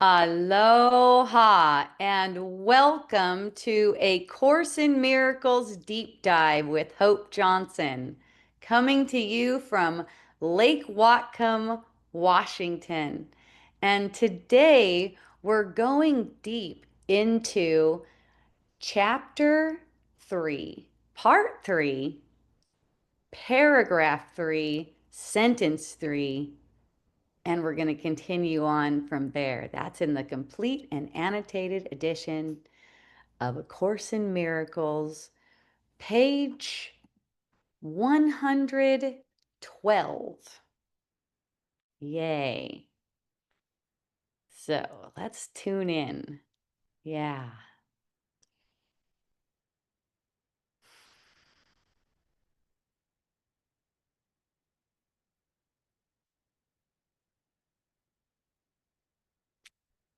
Aloha and welcome to A Course in Miracles Deep Dive with Hope Johnson, coming to you from Lake Whatcom, Washington. And today we're going deep into Chapter 3, Part 3, Paragraph 3, Sentence 3. And we're going to continue on from there. That's in the complete and annotated edition of A Course in Miracles, page 112. Yay. So let's tune in. Yeah.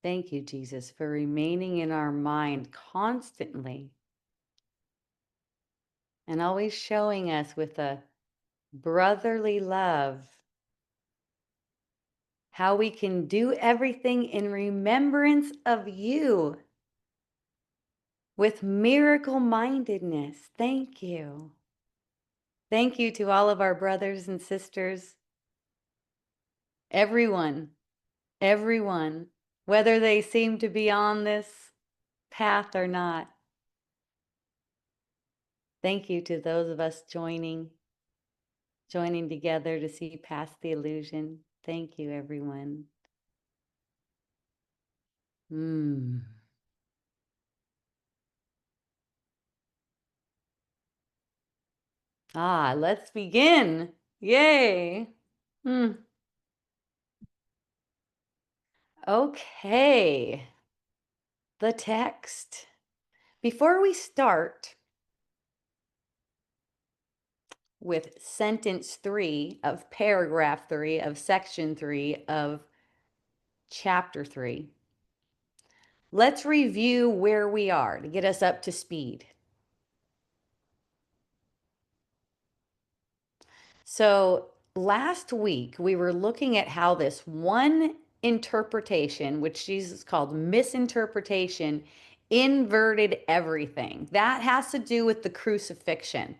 Thank you, Jesus, for remaining in our mind constantly and always showing us with a brotherly love how we can do everything in remembrance of you with miracle mindedness. Thank you. Thank you to all of our brothers and sisters, everyone, whether they seem to be on this path or not. Thank you to those of us joining together to see past the illusion. Thank you, everyone. Let's begin. Yay. Okay. The text. Before we start with sentence 3 of paragraph 3 of section 3 of chapter 3, let's review where we are to get us up to speed. So last week, we were looking at how this one interpretation, which Jesus called misinterpretation, inverted everything. That has to do with the crucifixion.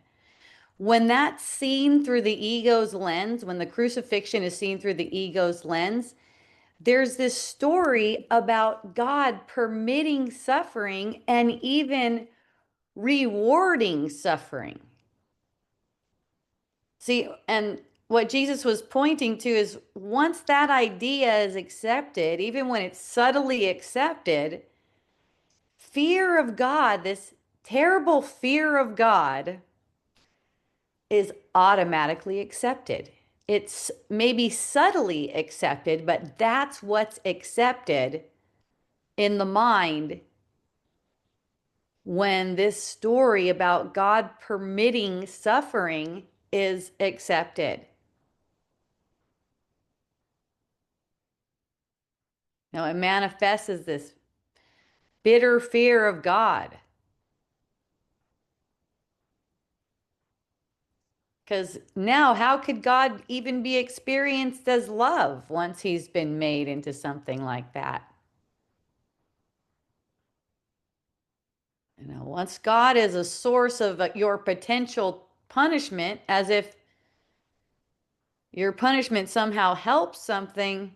When that's seen through the ego's lens, when the crucifixion is seen through the ego's lens, there's this story about God permitting suffering and even rewarding suffering. See, and what Jesus was pointing to is once that idea is accepted, even when it's subtly accepted, fear of God, this terrible fear of God, is automatically accepted. It's maybe subtly accepted, but that's what's accepted in the mind when this story about God permitting suffering is accepted. Now, it manifests as this bitter fear of God. Because now, how could God even be experienced as love once he's been made into something like that? Once God is a source of your potential punishment, as if your punishment somehow helps something,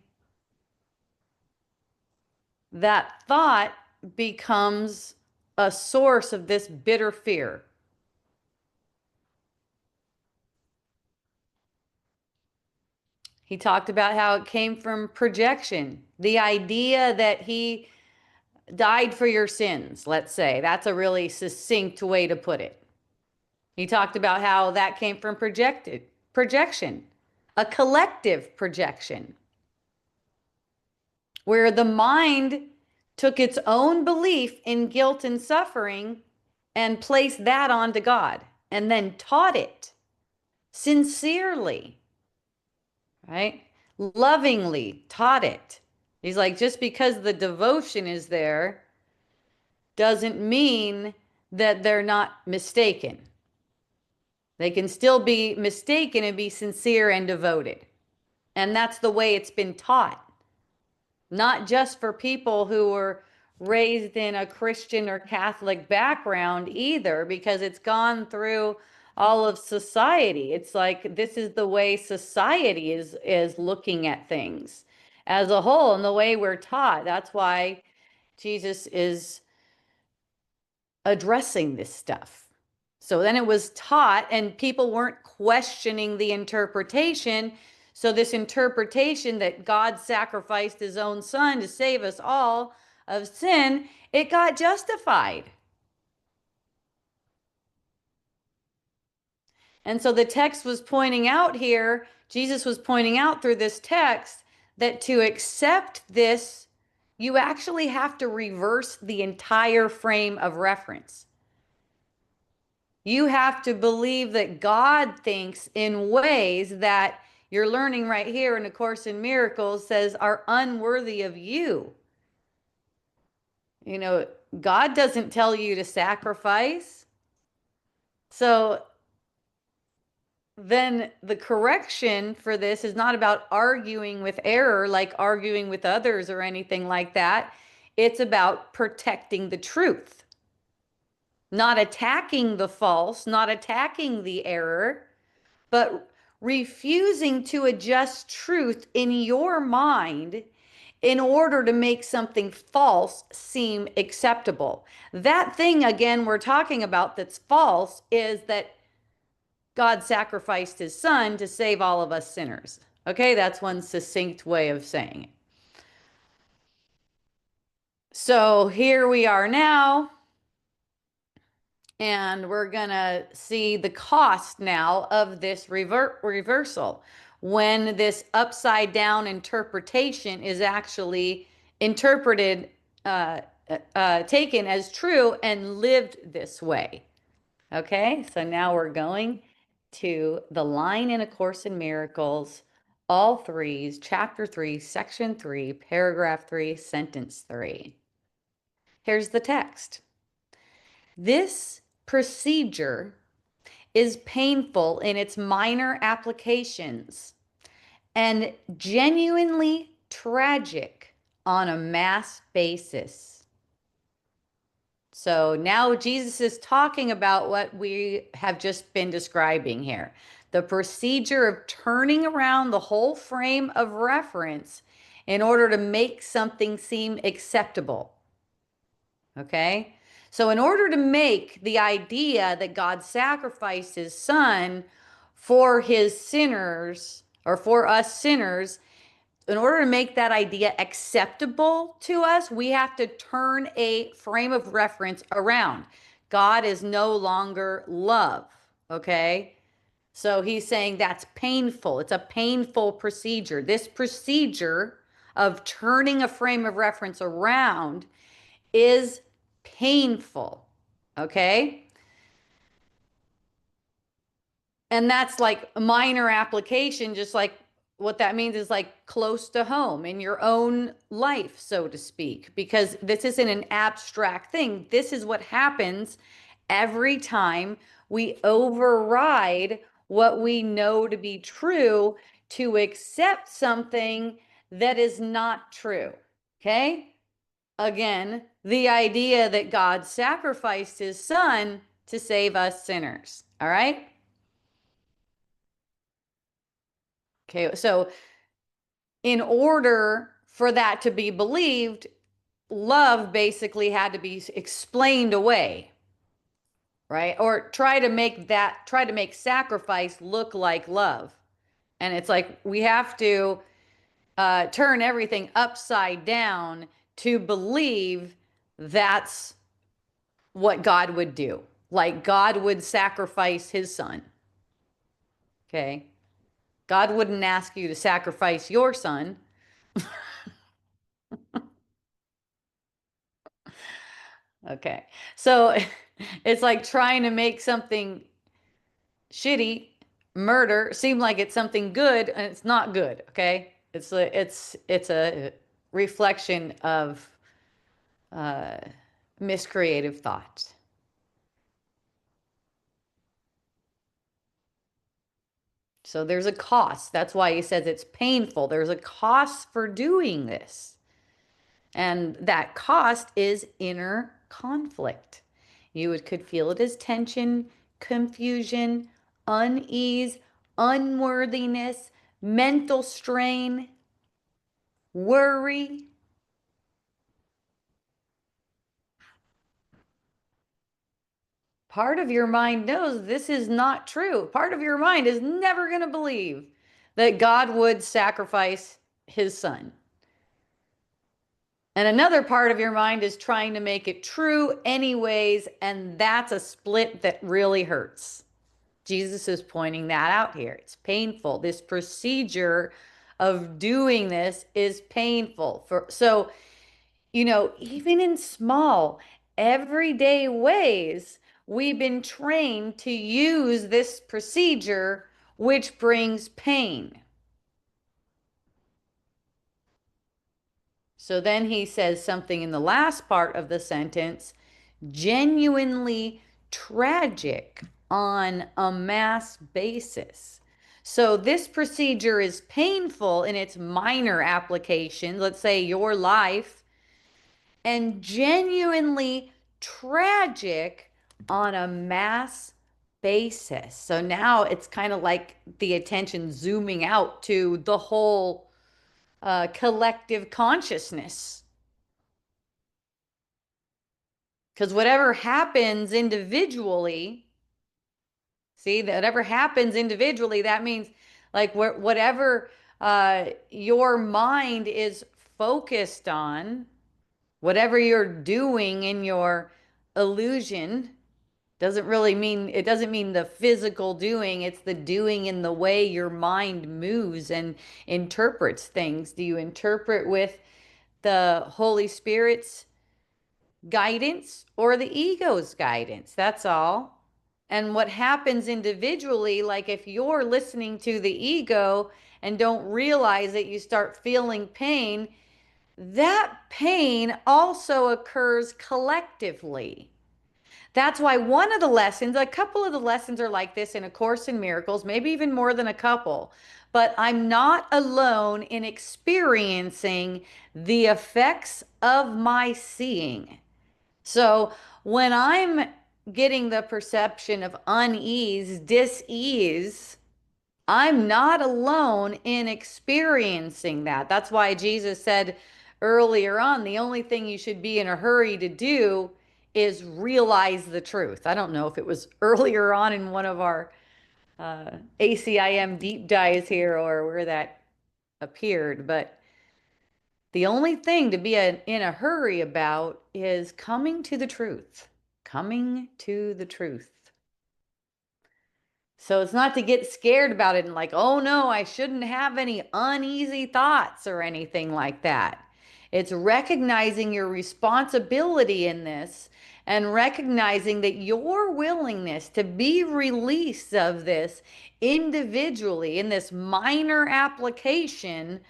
that thought becomes a source of this bitter fear. He talked about how it came from projection, the idea that he died for your sins, let's say. That's a really succinct way to put it. He talked about how that came from projection, a collective projection, where the mind took its own belief in guilt and suffering and placed that onto God and then taught it sincerely, right? Lovingly taught it. He's like, just because the devotion is there doesn't mean that they're not mistaken. They can still be mistaken and be sincere and devoted. And that's the way it's been taught. not just for people who were raised in a Christian or Catholic background either, because it's gone through all of society. It's like this is the way society is looking at things as a whole and the way we're taught. That's why Jesus is addressing this stuff. So then it was taught, and people weren't questioning the interpretation. So, this interpretation that God sacrificed his own son to save us all of sin, it got justified. And so the text was pointing out here, Jesus was pointing out through this text that to accept this, you actually have to reverse the entire frame of reference. You have to believe that God thinks in ways that you're learning right here in A Course in Miracles says are unworthy of you. You know, God doesn't tell you to sacrifice. So then the correction for this is not about arguing with error, like arguing with others or anything like that. It's about protecting the truth, not attacking the false, not attacking the error, but refusing to adjust truth in your mind in order to make something false seem acceptable. That thing, again, we're talking about that's false is that God sacrificed his son to save all of us sinners. Okay, that's one succinct way of saying it. So here we are now, and we're going to see the cost now of this reversal when this upside down interpretation is actually interpreted, taken as true and lived this way. Okay, so now we're going to the line in A Course in Miracles, all threes, chapter 3, section 3, paragraph 3, sentence 3. Here's the text. This procedure is painful in its minor applications and genuinely tragic on a mass basis. So now Jesus is talking about what we have just been describing here. The procedure of turning around the whole frame of reference in order to make something seem acceptable. Okay? So, in order to make the idea that God sacrificed his son for his sinners or for us sinners, in order to make that idea acceptable to us, we have to turn a frame of reference around. God is no longer love. Okay? So he's saying that's painful. It's a painful procedure. This procedure of turning a frame of reference around is painful. Okay? And that's like a minor application, just like what that means is like close to home in your own life, so to speak, because this isn't an abstract thing. This is what happens every time we override what we know to be true to accept something that is not true. Okay? Again, the idea that God sacrificed his son to save us sinners. All right? Okay, so in order for that to be believed, love basically had to be explained away, right? Or try to make sacrifice look like love. And it's like we have to turn everything upside down to believe that's what God would do. Like God would sacrifice his son. Okay. God wouldn't ask you to sacrifice your son. Okay. So it's like trying to make something shitty, murder, seem like it's something good and it's not good, okay? It's a reflection of uh miscreative thought. So there's a cost. That's why he says it's painful. There's a cost for doing this. And that cost is inner conflict. Could feel it as tension, confusion, unease, unworthiness, mental strain, worry. Part of your mind knows this is not true. Part of your mind is never going to believe that God would sacrifice his son. And another part of your mind is trying to make it true anyways, and that's a split that really hurts. Jesus is pointing that out here. It's painful. This procedure of doing this is painful. Even in small, everyday ways, we've been trained to use this procedure, which brings pain. So then he says something in the last part of the sentence, genuinely tragic on a mass basis. So this procedure is painful in its minor application, let's say your life, and genuinely tragic on a mass basis. So now it's kind of like the attention zooming out to the whole collective consciousness. Because whatever happens individually, see, whatever happens individually, that means like whatever your mind is focused on, whatever you're doing in your illusion, it doesn't mean the physical doing, it's the doing in the way your mind moves and interprets things. Do you interpret with the Holy Spirit's guidance or the ego's guidance? That's all. And what happens individually, like if you're listening to the ego and don't realize that you start feeling pain, that pain also occurs collectively. That's why one of the lessons, a couple of the lessons are like this in A Course in Miracles, maybe even more than a couple. But I'm not alone in experiencing the effects of my seeing. So when I'm getting the perception of unease, dis-ease, I'm not alone in experiencing that. That's why Jesus said earlier on, the only thing you should be in a hurry to do is realize the truth. I don't know if it was earlier on in one of our ACIM deep dives here or where that appeared, but the only thing to be in a hurry about is coming to the truth. Coming to the truth. So it's not to get scared about it and like, oh no, I shouldn't have any uneasy thoughts or anything like that. It's recognizing your responsibility in this and recognizing that your willingness to be released of this individually in this minor application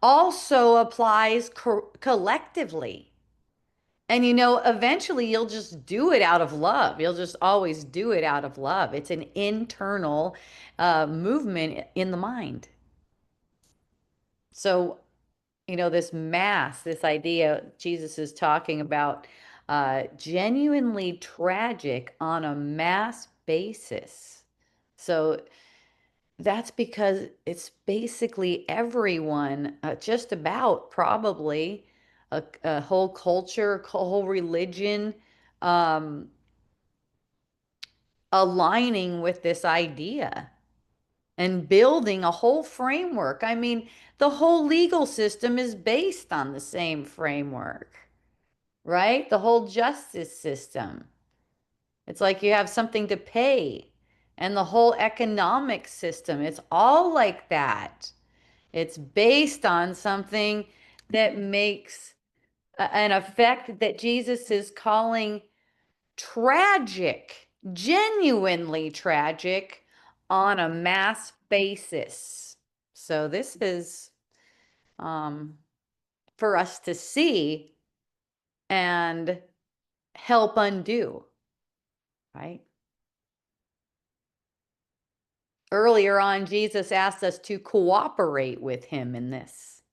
also applies collectively. And eventually you'll just do it out of love. You'll just always do it out of love. It's an internal movement in the mind. So, this idea Jesus is talking about, genuinely tragic on a mass basis. So, that's because it's basically everyone, just about probably a whole culture, a whole religion, um, aligning with this idea and building a whole framework. I mean, the whole legal system is based on the same framework, right? The whole justice system. It's like you have something to pay, and the whole economic system, it's all like that. It's based on something that makes an effect that Jesus is calling tragic, genuinely tragic on a mass basis. So this is for us to see and help undo, right? Earlier on, Jesus asked us to cooperate with him in this.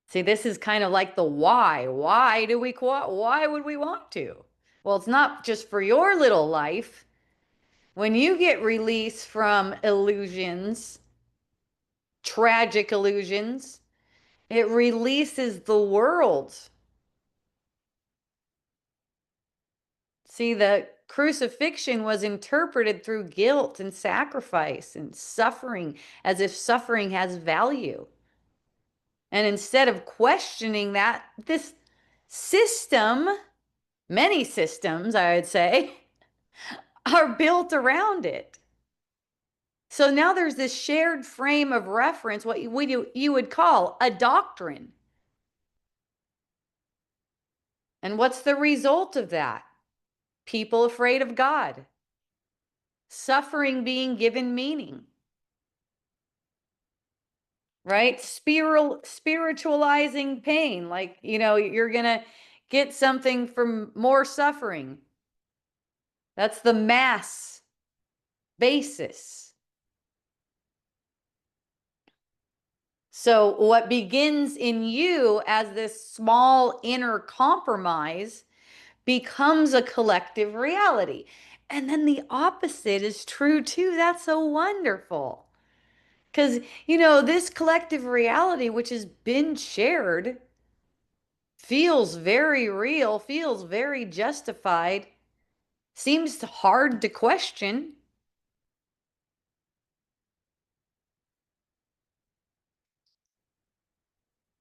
See, this is kind of like the why. Why would we want to? Well, it's not just for your little life. When you get released from illusions, tragic illusions, it releases the world. See, the crucifixion was interpreted through guilt and sacrifice and suffering, as if suffering has value. And instead of questioning that, this system, many systems, I would say, are built around it. So now there's this shared frame of reference, what you would call a doctrine. And what's the result of that? People afraid of God, suffering being given meaning, right? Spiritualizing pain, like, you're going to get something from more suffering. That's the mass basis. So what begins in you as this small inner compromise becomes a collective reality. And then the opposite is true too. That's so wonderful. Because, this collective reality, which has been shared, feels very real, feels very justified, seems hard to question.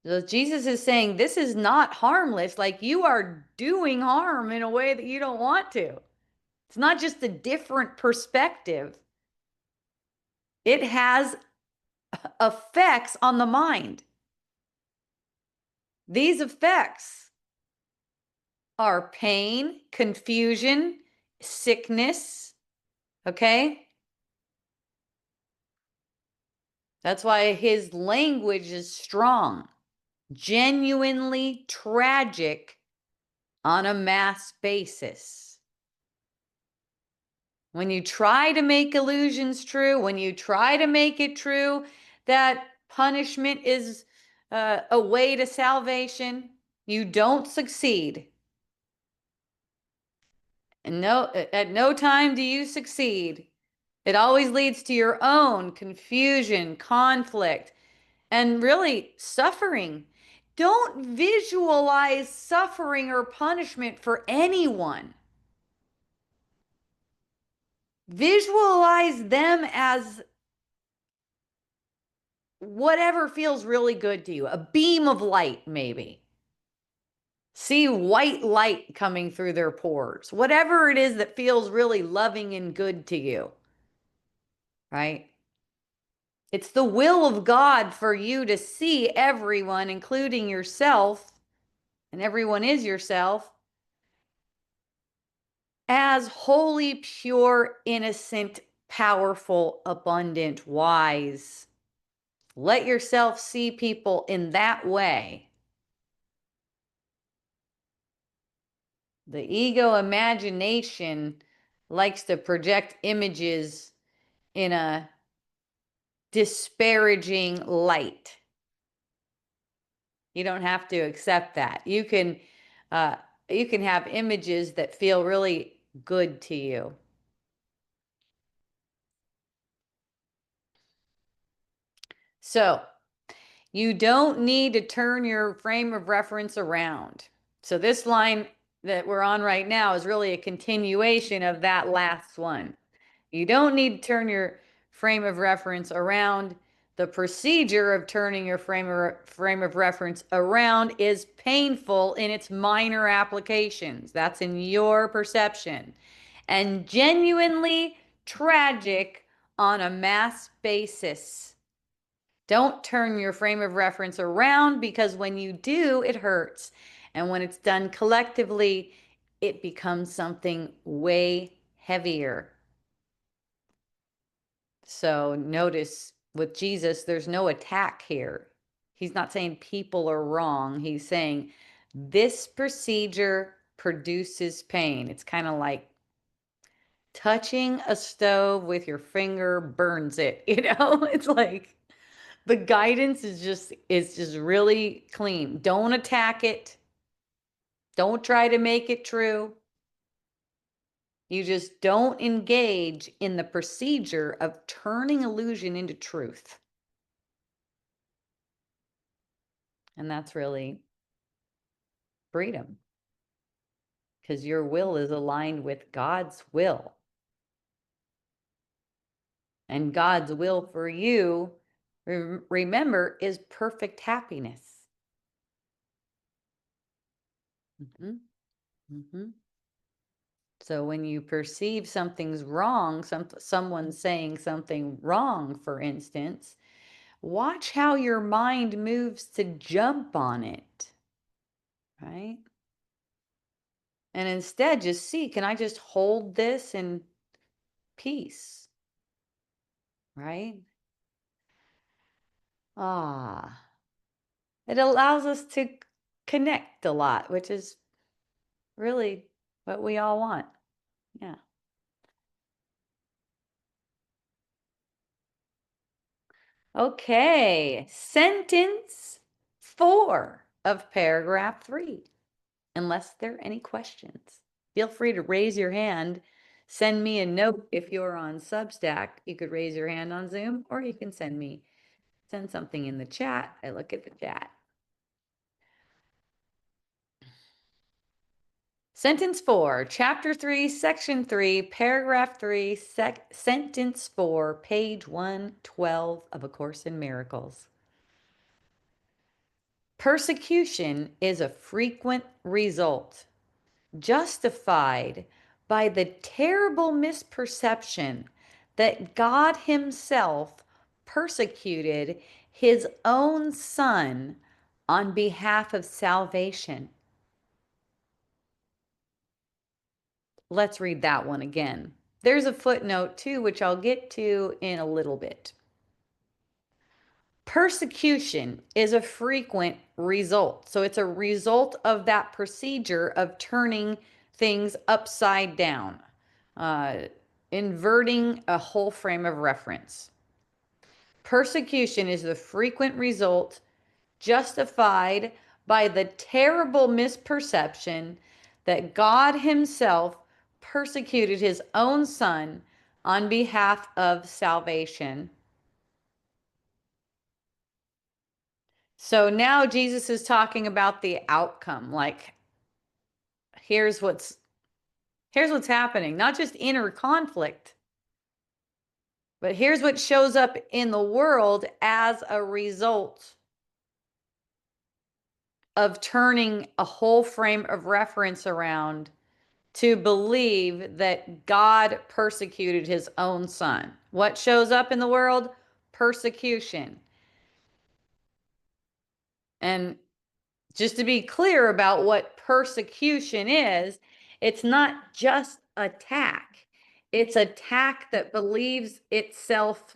So Jesus is saying this is not harmless. Like, you are doing harm in a way that you don't want to. It's not just a different perspective, it has effects on the mind. These effects are pain, confusion, sickness. Okay? That's why his language is strong, genuinely tragic on a mass basis. When you try to make illusions true, when you try to make it true that punishment is a way to salvation, you don't succeed. And at no time do you succeed. It always leads to your own confusion, conflict, and really suffering. Don't visualize suffering or punishment for anyone. Visualize them as whatever feels really good to you, a beam of light, maybe. See white light coming through their pores, whatever it is that feels really loving and good to you, right? It's the will of God for you to see everyone, including yourself, and everyone is yourself, as holy, pure, innocent, powerful, abundant, wise. Let yourself see people in that way. The ego imagination likes to project images in a disparaging light. You don't have to accept that. You can have images that feel really good to you. So you don't need to turn your frame of reference around. So this line that we're on right now is really a continuation of that last one. You don't need to turn your frame of reference around. The procedure of turning your frame of reference around is painful in its minor applications. That's in your perception. And genuinely tragic on a mass basis. Don't turn your frame of reference around, because when you do, it hurts. And when it's done collectively, it becomes something way heavier. So notice with Jesus, there's no attack here. He's not saying people are wrong. He's saying this procedure produces pain. It's kind of like touching a stove with your finger burns it, It's like The guidance is just really clean. Don't attack it. Don't try to make it true. You just don't engage in the procedure of turning illusion into truth. And that's really freedom, because your will is aligned with God's will. And God's will for you, remember, is perfect happiness. Mhm, mhm. So when you perceive something's wrong, someone's saying something wrong, for instance, watch how your mind moves to jump on it, right? And instead just see, can I just hold this in peace, right? Ah, it allows us to connect a lot, which is really what we all want. Yeah. Okay. Sentence 4 of paragraph 3. Unless there are any questions, feel free to raise your hand. Send me a note if you're on Substack. You could raise your hand on Zoom, or you can send something in the chat. I look at the chat. Sentence 4, chapter 3, section 3, paragraph 3, sentence 4, page 112 of A Course in Miracles. Persecution is a frequent result, justified by the terrible misperception that God Himself persecuted His own Son on behalf of salvation. Let's read that one again. There's a footnote too, which I'll get to in a little bit. Persecution is a frequent result. So it's a result of that procedure of turning things upside down, uh, inverting a whole frame of reference. Persecution is the frequent result justified by the terrible misperception that God Himself persecuted His own Son on behalf of salvation. So now Jesus is talking about the outcome. Like, here's what's happening, not just inner conflict, but here's what shows up in the world as a result of turning a whole frame of reference around to believe that God persecuted His own Son. What shows up in the world? Persecution. And just to be clear about what persecution is, it's not just attack. It's attack that believes itself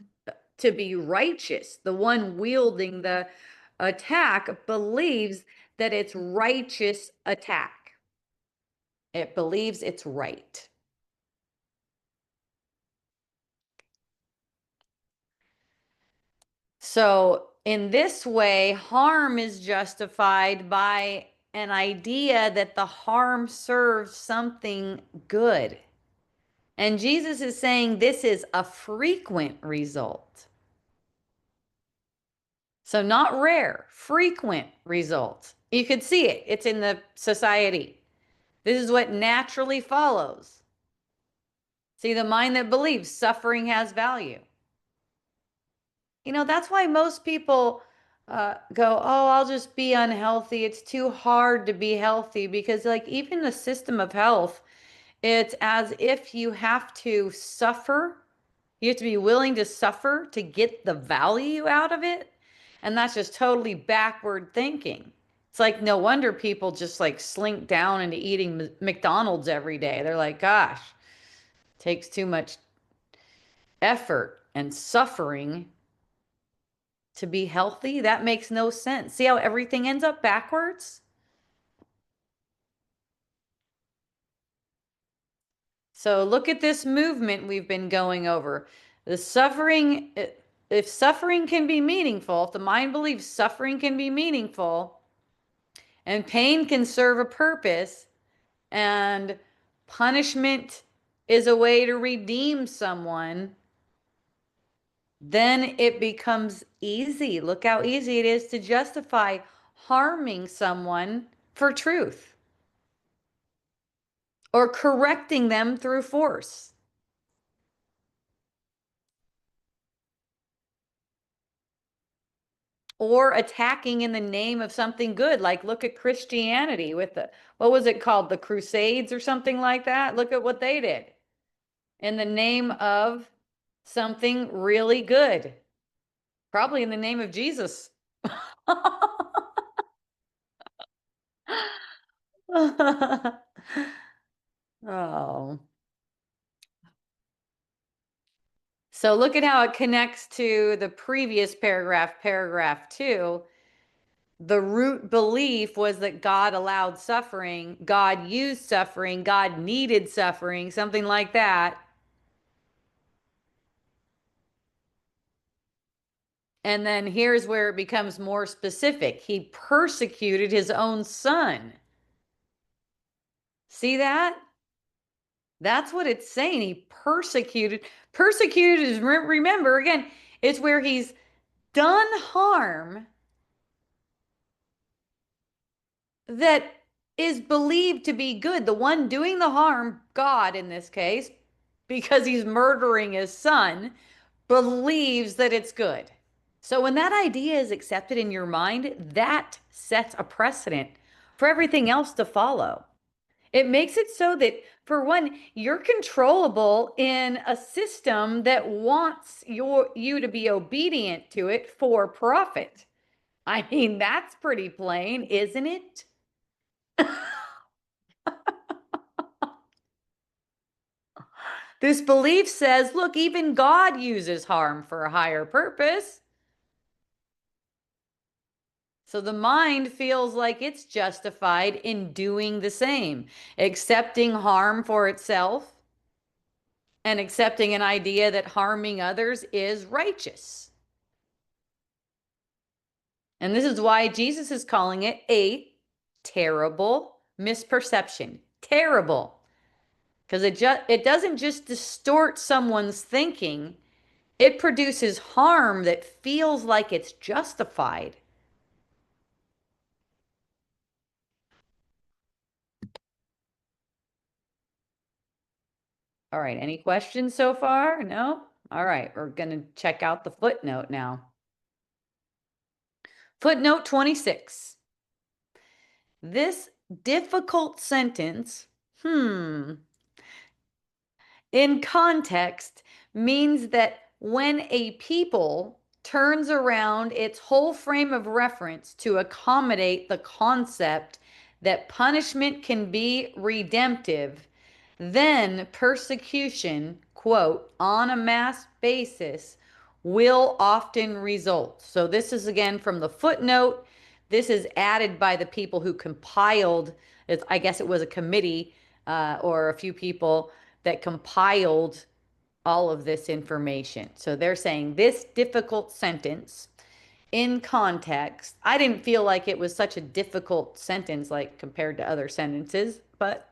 to be righteous. The one wielding the attack believes that it's righteous attack. It believes it's right. So in this way, harm is justified by an idea that the harm serves something good. And Jesus is saying this is a frequent result. So not rare, frequent result. You could see it. It's in the society. This is what naturally follows. See, the mind that believes suffering has value. That's why most people go, oh, I'll just be unhealthy. It's too hard to be healthy, because like even the system of health, it's as if you have to suffer. You have to be willing to suffer to get the value out of it. And that's just totally backward thinking. It's like no wonder people just like slink down into eating McDonald's every day. They're like, gosh, it takes too much effort and suffering to be healthy. That makes no sense. See how everything ends up backwards? So look at this movement we've been going over. The suffering if suffering can be meaningful, if the mind believes suffering can be meaningful and pain can serve a purpose and punishment is a way to redeem someone, then it becomes easy. Look how easy it is to justify harming someone for truth or correcting them through force. Or attacking in the name of something good. Like, look at Christianity with the, what was it called? The Crusades or something like that. Look at what they did in the name of something really good, probably in the name of Jesus. Oh. So look at how it connects to the previous paragraph, paragraph 2. The root belief was that God allowed suffering, God used suffering, God needed suffering, something like that. And then here's where it becomes more specific. He persecuted his own son. See that? That's what it's saying. He persecuted. Persecuted is, remember, again, it's where he's done harm that is believed to be good. The one doing the harm, God in this case, because he's murdering his son, believes that it's good. So when that idea is accepted in your mind, that sets a precedent for everything else to follow. It makes it so that, for one, you're controllable in a system that wants you to be obedient to it for profit. I mean, that's pretty plain, isn't it? This belief says, look, even God uses harm for a higher purpose. So the mind feels like it's justified in doing the same, accepting harm for itself and accepting an idea that harming others is righteous. And this is why Jesus is calling it a terrible misperception. Terrible. Because it doesn't just distort someone's thinking, it produces harm that feels like it's justified. All right, any questions so far? No? All right, we're going to check out the footnote now. Footnote 26. This difficult sentence, in context, means that when a people turns around its whole frame of reference to accommodate the concept that punishment can be redemptive, then persecution, quote, on a mass basis will often result. So this is again from the footnote. This is added by the people who compiled, I guess it was a committee or a few people that compiled all of this information. So they're saying this difficult sentence in context, I didn't feel like it was such a difficult sentence like compared to other sentences, but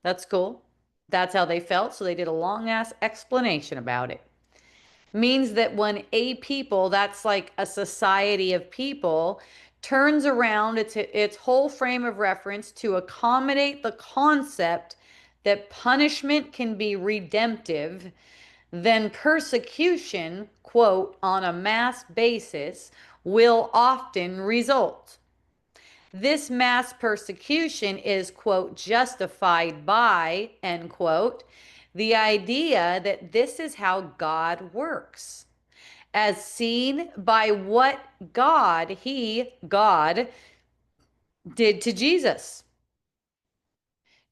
that's cool. That's how they felt. So they did a long ass explanation about it. Means that when a people, that's like a society of people, turns around its whole frame of reference to accommodate the concept that punishment can be redemptive, then persecution, quote, on a mass basis will often result. This mass persecution is, quote, justified by, end quote, the idea that this is how God works, as seen by what God did to Jesus.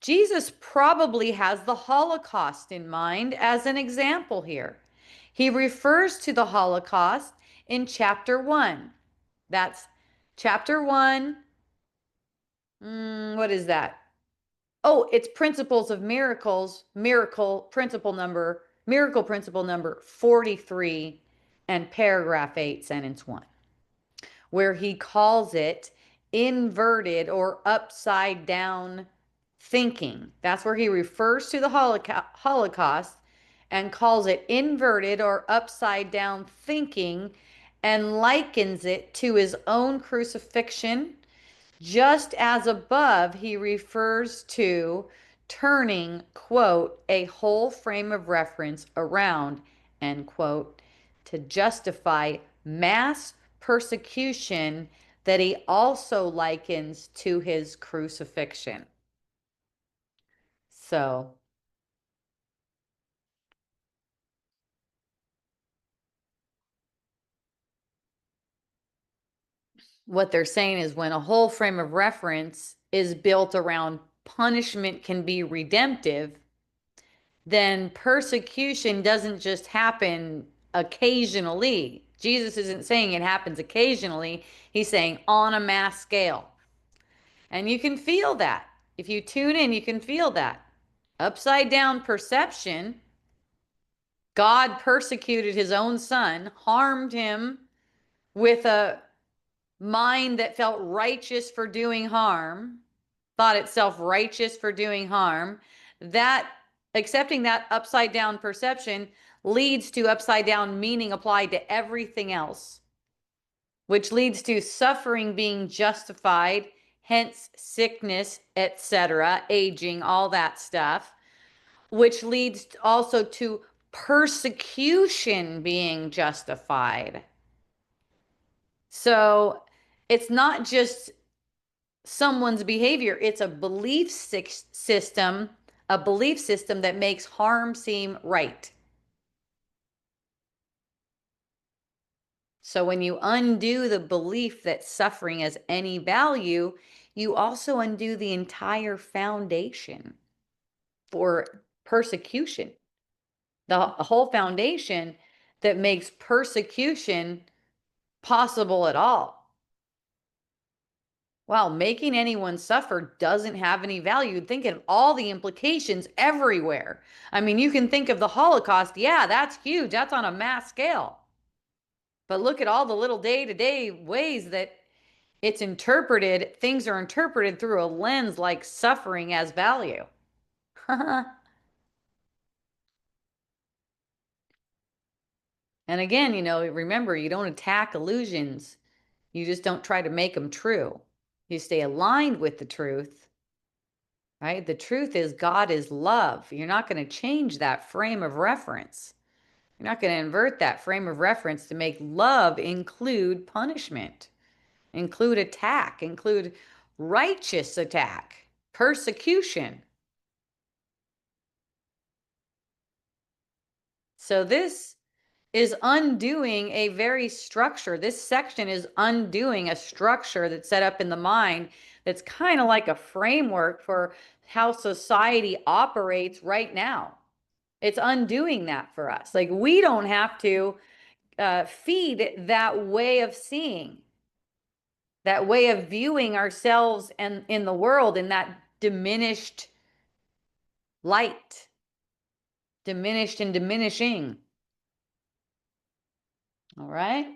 Jesus probably has the Holocaust in mind as an example here. He refers to the Holocaust in chapter 1. That's chapter 1. What is that? Oh, it's Principles of Miracles, miracle principle number 43. and paragraph 8, sentence 1, where he calls it inverted or upside down thinking. That's where he refers to the Holocaust and calls it inverted or upside down thinking and likens it to his own crucifixion. Just as above, he refers to turning, quote, a whole frame of reference around, end quote, to justify mass persecution that he also likens to his crucifixion. So, what they're saying is when a whole frame of reference is built around punishment can be redemptive, then persecution doesn't just happen occasionally. Jesus isn't saying it happens occasionally. He's saying on a mass scale. And you can feel that. If you tune in, you can feel that. Upside down perception. God persecuted his own son, harmed him with a mind that felt righteous for doing harm, thought itself righteous for doing harm. That accepting that upside down perception leads to upside down meaning applied to everything else, which leads to suffering being justified, hence sickness, etc., aging, all that stuff, which leads also to persecution being justified. So it's not just someone's behavior, it's a belief system, that makes harm seem right. So when you undo the belief that suffering has any value, you also undo the entire foundation for persecution. The whole foundation that makes persecution possible at all. Wow, making anyone suffer doesn't have any value. Think of all the implications everywhere. I mean, you can think of the Holocaust. Yeah, that's huge. That's on a mass scale. But look at all the little day-to-day ways that it's interpreted. Things are interpreted through a lens like suffering as value. And again, remember, you don't attack illusions. You just don't try to make them true. You stay aligned with the truth, right? The truth is God is love. You're not going to change that frame of reference. You're not going to invert that frame of reference to make love include punishment, include attack, include righteous attack, persecution. So this is undoing a very structure. This section is undoing a structure that's set up in the mind that's kind of like a framework for how society operates right now. It's undoing that for us. Like we don't have to feed that way of seeing, that way of viewing ourselves and in the world in that diminished light, diminished and diminishing. All right.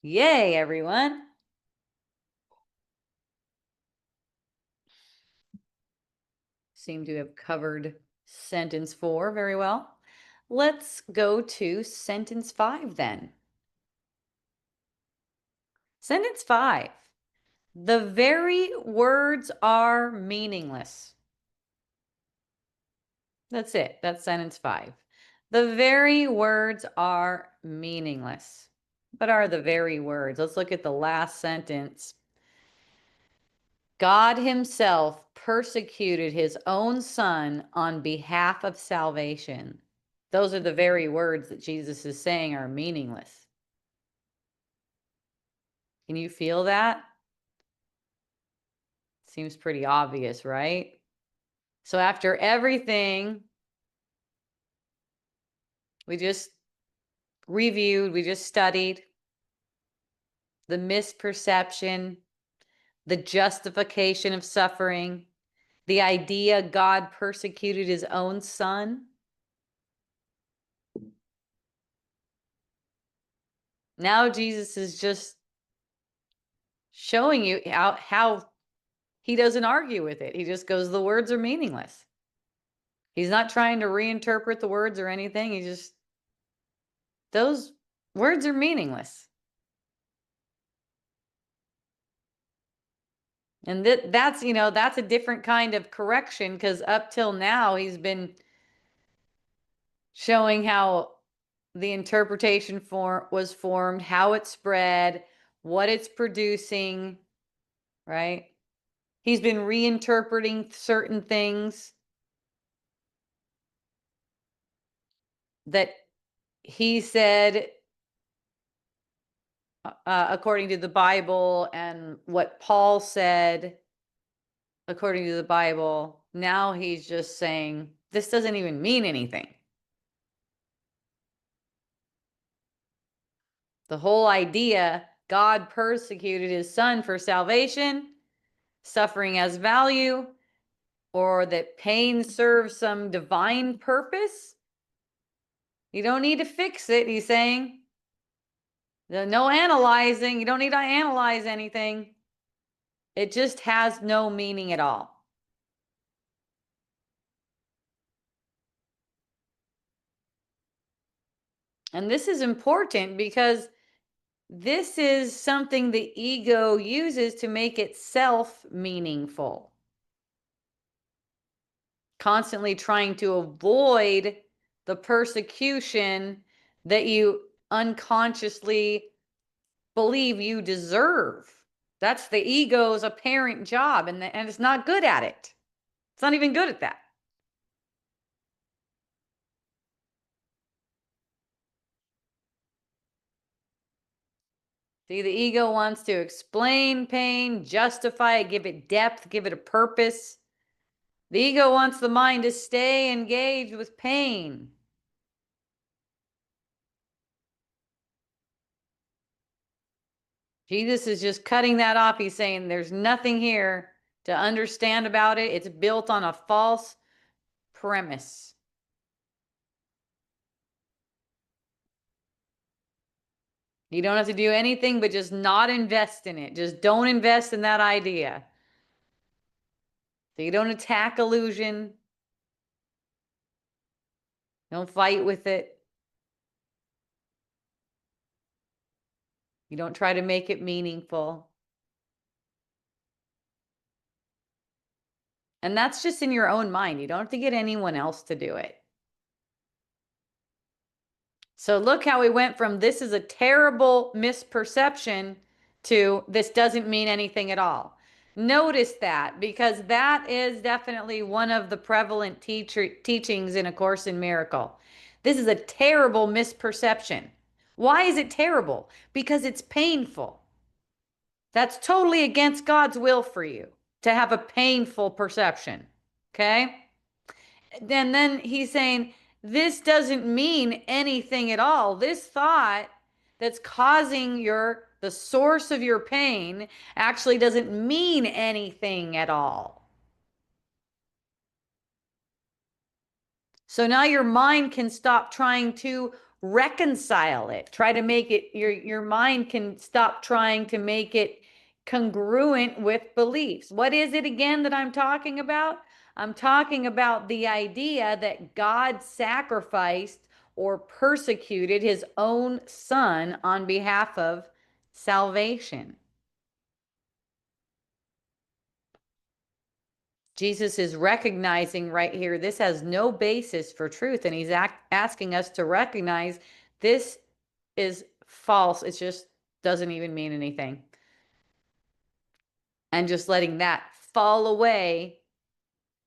Yay, everyone. Seem to have covered sentence 4 very well. Let's go to sentence 5 then. Sentence 5. The very words are meaningless. That's it. That's sentence 5. The very words are meaningless. What are the very words? Let's look at the last sentence. God himself persecuted his own son on behalf of salvation. Those are the very words that Jesus is saying are meaningless. Can you feel that? Seems pretty obvious, right? So after everything we just reviewed, we just studied, the misperception, the justification of suffering, the idea God persecuted his own son. Now Jesus is just showing you how he doesn't argue with it. He just goes, the words are meaningless. He's not trying to reinterpret the words or anything. He just, those words are meaningless. And that's, that's a different kind of correction, because up till now he's been showing how the interpretation was formed, how it spread, what it's producing, right? He's been reinterpreting certain things that he said according to the Bible, and what Paul said according to the Bible. Now he's just saying, this doesn't even mean anything. The whole idea, God persecuted his son for salvation, suffering as value, or that pain serves some divine purpose. You don't need to fix it, he's saying. No analyzing. You don't need to analyze anything. It just has no meaning at all. And this is important because this is something the ego uses to make itself meaningful. Constantly trying to avoid the persecution that you unconsciously believe you deserve. That's the ego's apparent job, and it's not good at it. It's not even good at that. See, the ego wants to explain pain, justify it, give it depth, give it a purpose. The ego wants the mind to stay engaged with pain. Jesus is just cutting that off. He's saying there's nothing here to understand about it. It's built on a false premise. You don't have to do anything but just not invest in it. Just don't invest in that idea. So you don't attack illusion. Don't fight with it. You don't try to make it meaningful. And that's just in your own mind. You don't have to get anyone else to do it. So look how we went from this is a terrible misperception to this doesn't mean anything at all. Notice that, because that is definitely one of the prevalent teachings in A Course in Miracle. This is a terrible misperception. Why is it terrible? Because it's painful. That's totally against God's will for you to have a painful perception. Okay? And then he's saying, this doesn't mean anything at all. This thought that's causing the source of your pain actually doesn't mean anything at all. So now your mind can stop trying to reconcile it. Try to make it, your mind can stop trying to make it congruent with beliefs. What is it again that I'm talking about? I'm talking about the idea that God sacrificed or persecuted his own son on behalf of salvation. Jesus is recognizing right here, this has no basis for truth. And he's asking us to recognize this is false. It just doesn't even mean anything. And just letting that fall away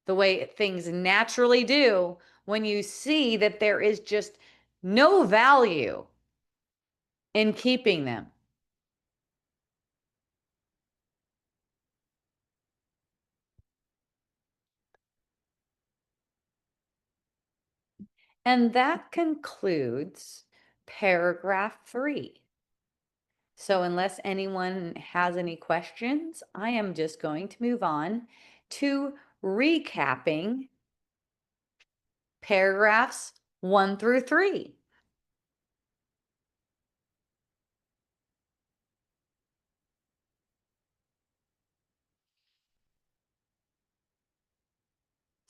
the way things naturally do when you see that there is just no value in keeping them. And that concludes paragraph 3. So unless anyone has any questions, I am just going to move on to recapping paragraphs 1 through 3.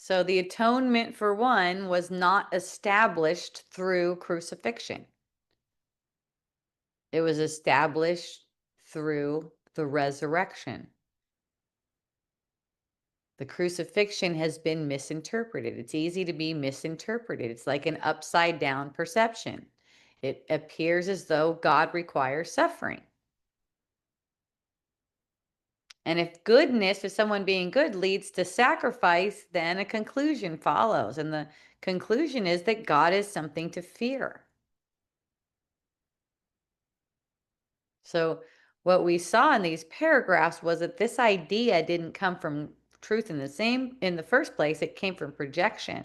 So the atonement for one was not established through crucifixion. It was established through the resurrection. The crucifixion has been misinterpreted. It's easy to be misinterpreted. It's like an upside down perception. It appears as though God requires suffering. And if someone being good leads to sacrifice, then a conclusion follows. And the conclusion is that God is something to fear. So what we saw in these paragraphs was that this idea didn't come from truth in the first place. It came from projection,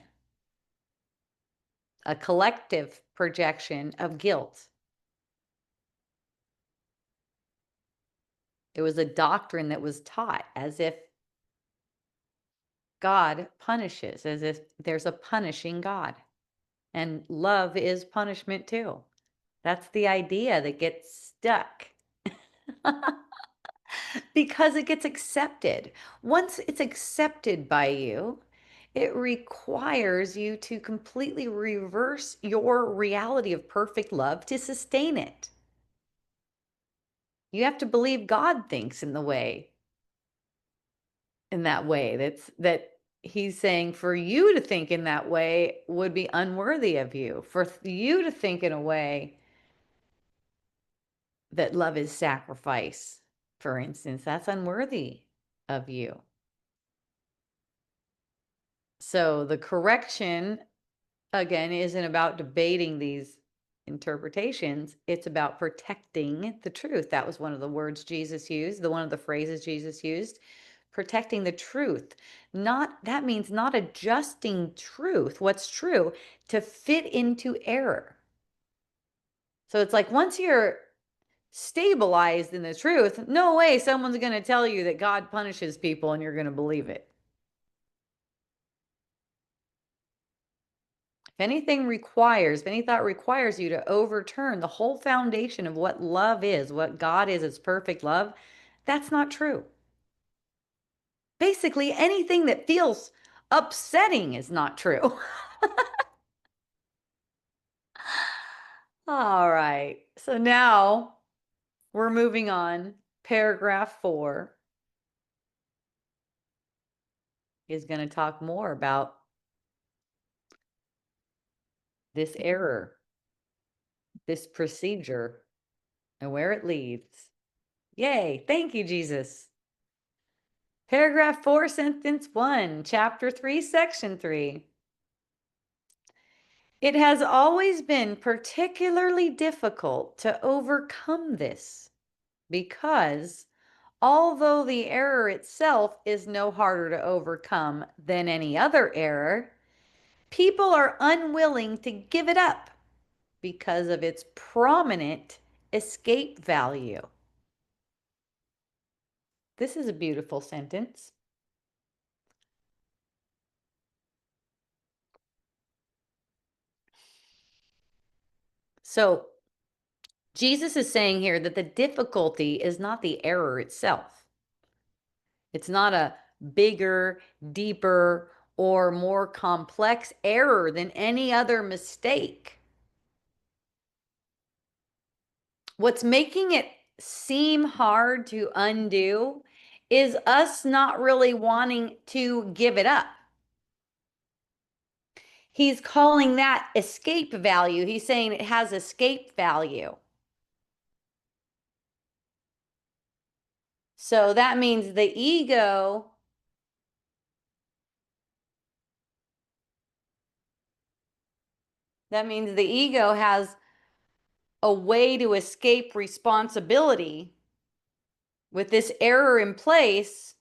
a collective projection of guilt. It was a doctrine that was taught as if God punishes, as if there's a punishing God. And love is punishment too. That's the idea that gets stuck. Because it gets accepted. Once it's accepted by you, it requires you to completely reverse your reality of perfect love to sustain it. You have to believe God thinks in that way. That he's saying for you to think in that way would be unworthy of you. For you to think in a way that love is sacrifice, for instance, that's unworthy of you. So the correction, again, isn't about debating these interpretations. It's about protecting the truth. That was one of the words Jesus used, one of the phrases Jesus used, protecting the truth. That means not adjusting truth, what's true, to fit into error. So it's like once you're stabilized in the truth, no way someone's going to tell you that God punishes people and you're going to believe it. If any thought requires you to overturn the whole foundation of what love is, what God is, it's perfect love, that's not true. Basically, anything that feels upsetting is not true. All right. So now we're moving on. Paragraph 4 is going to talk more about this error, this procedure, and where it leads. Yay. Thank you, Jesus. Paragraph 4, sentence 1, chapter 3, section 3. It has always been particularly difficult to overcome this because although the error itself is no harder to overcome than any other error, people are unwilling to give it up because of its prominent escape value. This is a beautiful sentence. So Jesus is saying here that the difficulty is not the error itself. It's not a bigger, deeper, or more complex error than any other mistake. What's making it seem hard to undo is us not really wanting to give it up. He's calling that escape value. He's saying it has escape value. So that means the ego has a way to escape responsibility with this error in place,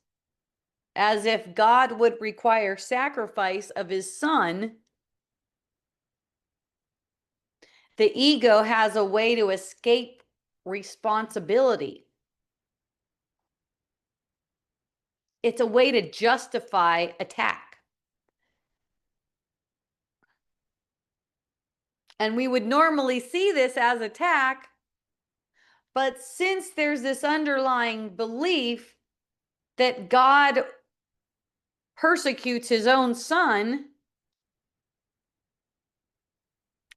as if God would require sacrifice of his son. The ego has a way to escape responsibility. It's a way to justify attack. And we would normally see this as attack, but since there's this underlying belief that God persecutes his own son,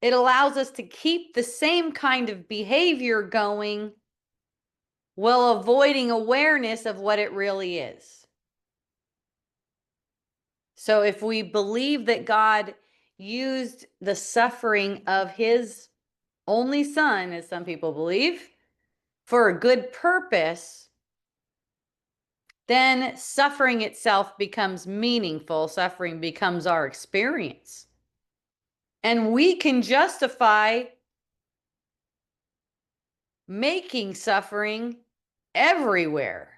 it allows us to keep the same kind of behavior going while avoiding awareness of what it really is. So if we believe that God used the suffering of his only son, as some people believe, for a good purpose, then suffering itself becomes meaningful. Suffering becomes our experience. And we can justify making suffering everywhere.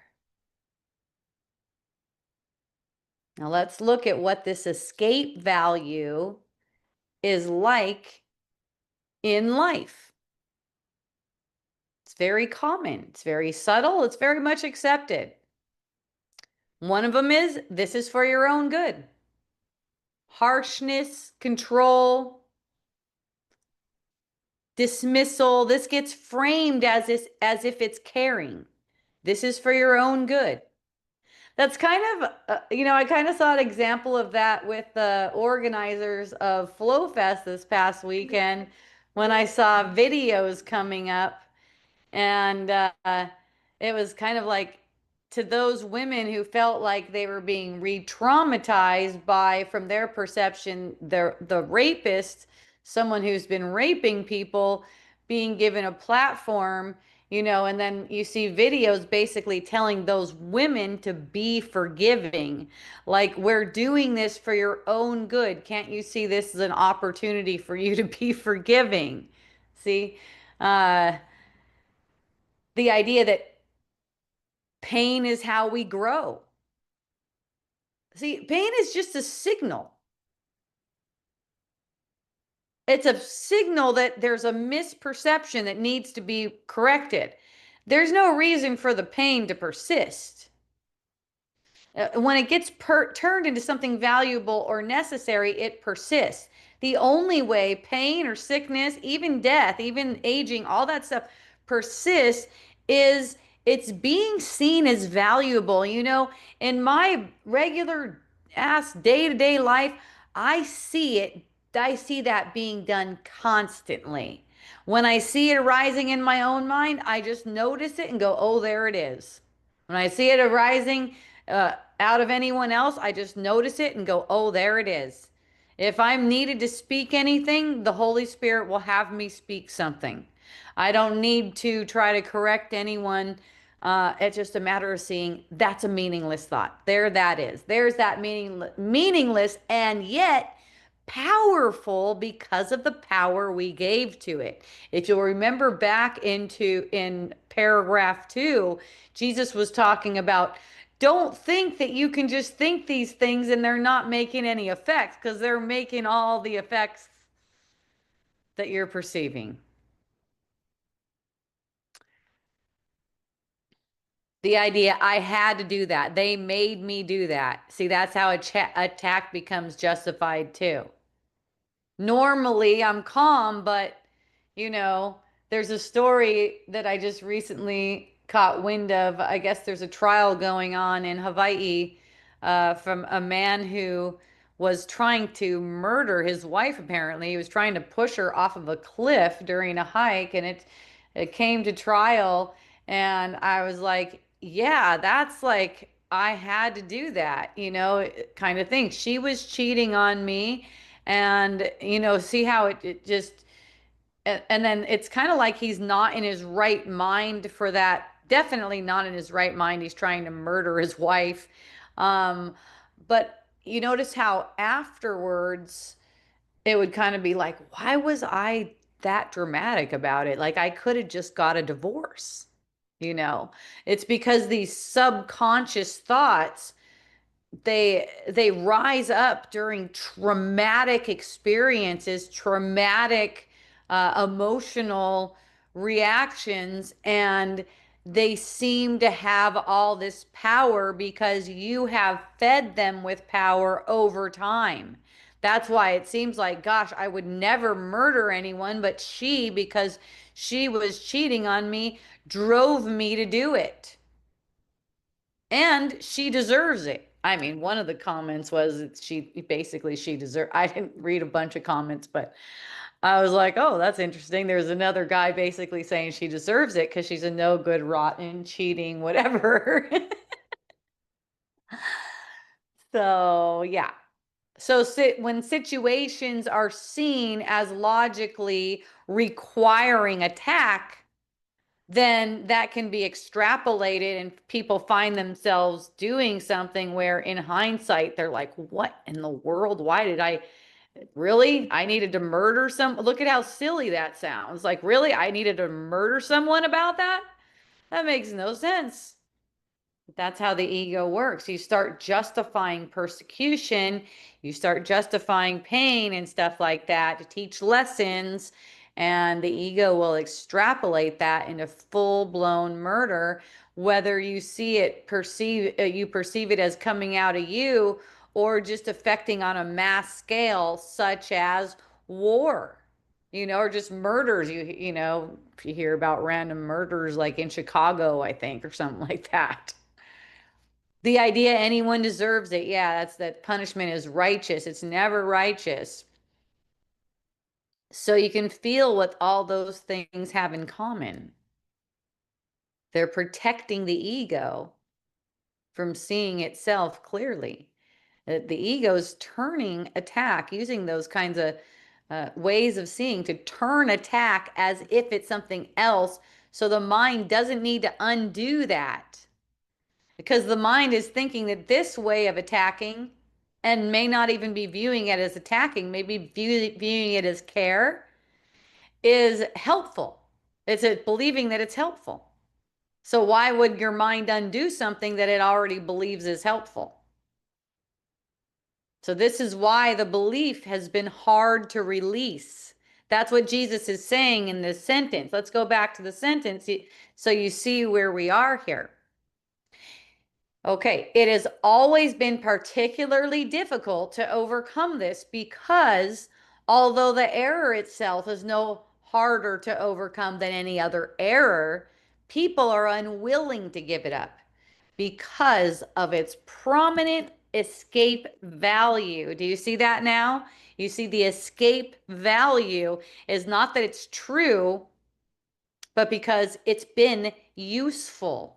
Now let's look at what this escape value is like in life. It's very common. It's very subtle. It's very much accepted. One of them is, this is for your own good. Harshness, control, dismissal. This gets framed as if it's caring. This is for your own good. That's kind of, I kind of saw an example of that with the organizers of Flow Fest this past weekend when I saw videos coming up. And it was kind of like, to those women who felt like they were being re-traumatized by, from their perception, the rapist, someone who's been raping people, being given a platform, and then you see videos basically telling those women to be forgiving. Like, we're doing this for your own good. Can't you see this as an opportunity for you to be forgiving? See? The idea that pain is how we grow. See, pain is just a signal. It's a signal that there's a misperception that needs to be corrected. There's no reason for the pain to persist. When it gets turned into something valuable or necessary, it persists. The only way pain or sickness, even death, even aging, all that stuff persists is it's being seen as valuable. In my regular ass day-to-day life, I see it. I see that being done constantly. When I see it arising in my own mind, I just notice it and go, oh, there it is. When I see it arising out of anyone else, I just notice it and go, oh, there it is. If I'm needed to speak anything, the Holy Spirit will have me speak something. I don't need to try to correct anyone. It's just a matter of seeing that's a meaningless thought. There that is. There's that meaningless and yet powerful because of the power we gave to it. If you'll remember back in paragraph 2, Jesus was talking about, don't think that you can just think these things and they're not making any effects, because they're making all the effects that you're perceiving. The idea, I had to do that. They made me do that. See, that's how attack becomes justified too. Normally I'm calm, but you know, there's a story that I just recently caught wind of. I guess there's a trial going on in Hawaii from a man who was trying to murder his wife, apparently. He was trying to push her off of a cliff during a hike, and it came to trial, and I was like, yeah, that's like, I had to do that, kind of thing. She was cheating on me, and see how it just, and then it's kind of like he's not in his right mind for that. Definitely not in his right mind. He's trying to murder his wife. Um, but you notice how afterwards it would kind of be like, why was I that dramatic about it? Like, I could have just got a divorce, you know? It's because these subconscious thoughts, they rise up during traumatic experiences, traumatic emotional reactions, and they seem to have all this power because you have fed them with power over time. That's why it seems like, gosh, I would never murder anyone, but she, because she was cheating on me, drove me to do it. And she deserves it. I mean, one of the comments was that she deserved. I didn't read a bunch of comments, but I was like, oh, that's interesting. There's another guy basically saying she deserves it because she's a no good, rotten, cheating, whatever. So, yeah. So, when situations are seen as logically requiring attack, then that can be extrapolated and people find themselves doing something where in hindsight they're like, what in the world? Why did I really? I needed to murder some. Look at how silly that sounds. Like, really? I needed to murder someone about that? That makes no sense. That's how the ego works. You start justifying persecution, you start justifying pain and stuff like that to teach lessons, and the ego will extrapolate that into full-blown murder, whether you see it you perceive it as coming out of you or just affecting on a mass scale, such as war. Or just murders. You hear about random murders like in Chicago, I think, or something like that. The idea anyone deserves it. Yeah, that punishment is righteous. It's never righteous. So you can feel what all those things have in common. They're protecting the ego from seeing itself clearly. The ego's turning attack, using those kinds of ways of seeing to turn attack as if it's something else. So the mind doesn't need to undo that. Because the mind is thinking that this way of attacking and may not even be viewing it as attacking, maybe viewing it as care is helpful. It's believing that it's helpful. So why would your mind undo something that it already believes is helpful? So this is why the belief has been hard to release. That's what Jesus is saying in this sentence. Let's go back to the sentence so you see where we are here. Okay, it has always been particularly difficult to overcome this because although the error itself is no harder to overcome than any other error, people are unwilling to give it up because of its prominent escape value. Do you see that now? You see the escape value is not that it's true, but because it's been useful.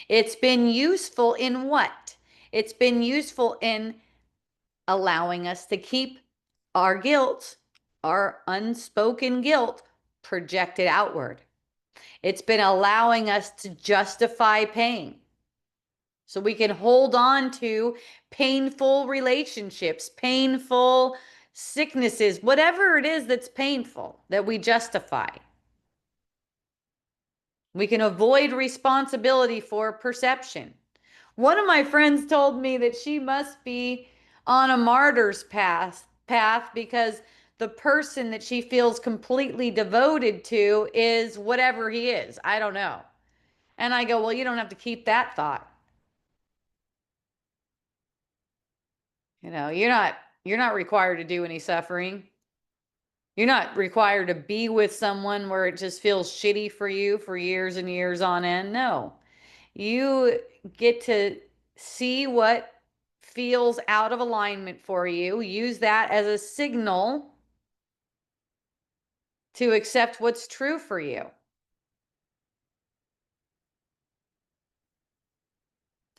It's been useful in what? It's been useful in allowing us to keep our guilt, our unspoken guilt, projected outward. It's been allowing us to justify pain. So we can hold on to painful relationships, painful sicknesses, whatever it is that's painful that we justify. We can avoid responsibility for perception. One of my friends told me that she must be on a martyr's path because the person that she feels completely devoted to is whatever he is. I don't know. And I go, well, you don't have to keep that thought. You're not required to do any suffering. You're not required to be with someone where it just feels shitty for you for years and years on end. No. You get to see what feels out of alignment for you, use that as a signal to accept what's true for you,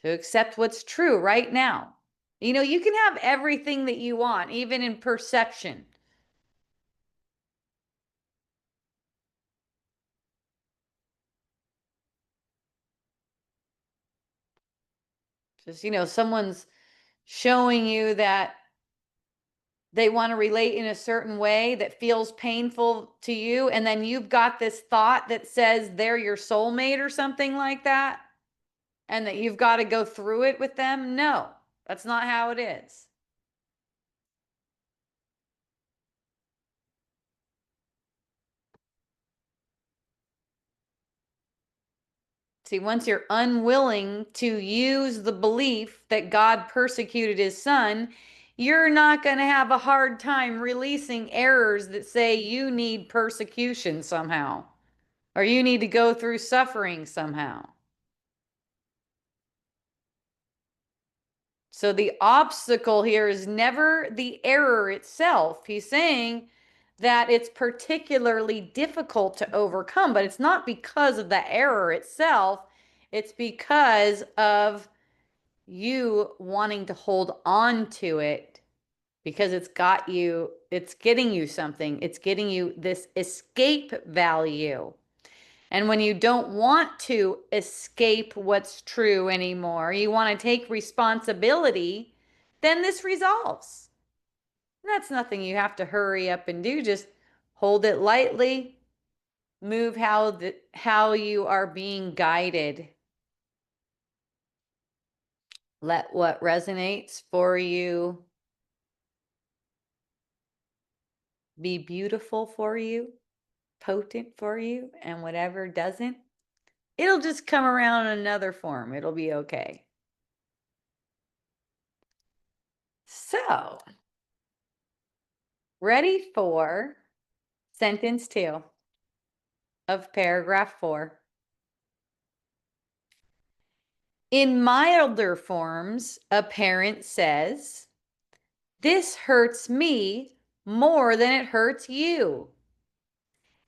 to accept what's true right now. You can have everything that you want, even in perception. Just, someone's showing you that they want to relate in a certain way that feels painful to you. And then you've got this thought that says they're your soulmate or something like that, and that you've got to go through it with them. No, that's not how it is. See, once you're unwilling to use the belief that God persecuted his son, you're not going to have a hard time releasing errors that say you need persecution somehow, or you need to go through suffering somehow. So the obstacle here is never the error itself. He's saying that it's particularly difficult to overcome, but it's not because of the error itself. It's because of you wanting to hold on to it because it's getting you something. It's getting you this escape value. And when you don't want to escape what's true anymore, you want to take responsibility, then this resolves. That's nothing you have to hurry up and do. Just hold it lightly, move how you are being guided. Let what resonates for you be beautiful for you, potent for you, and whatever doesn't, it'll just come around in another form. It'll be okay. So, ready for sentence 2 of paragraph 4. In milder forms, a parent says, "This hurts me more than it hurts you,"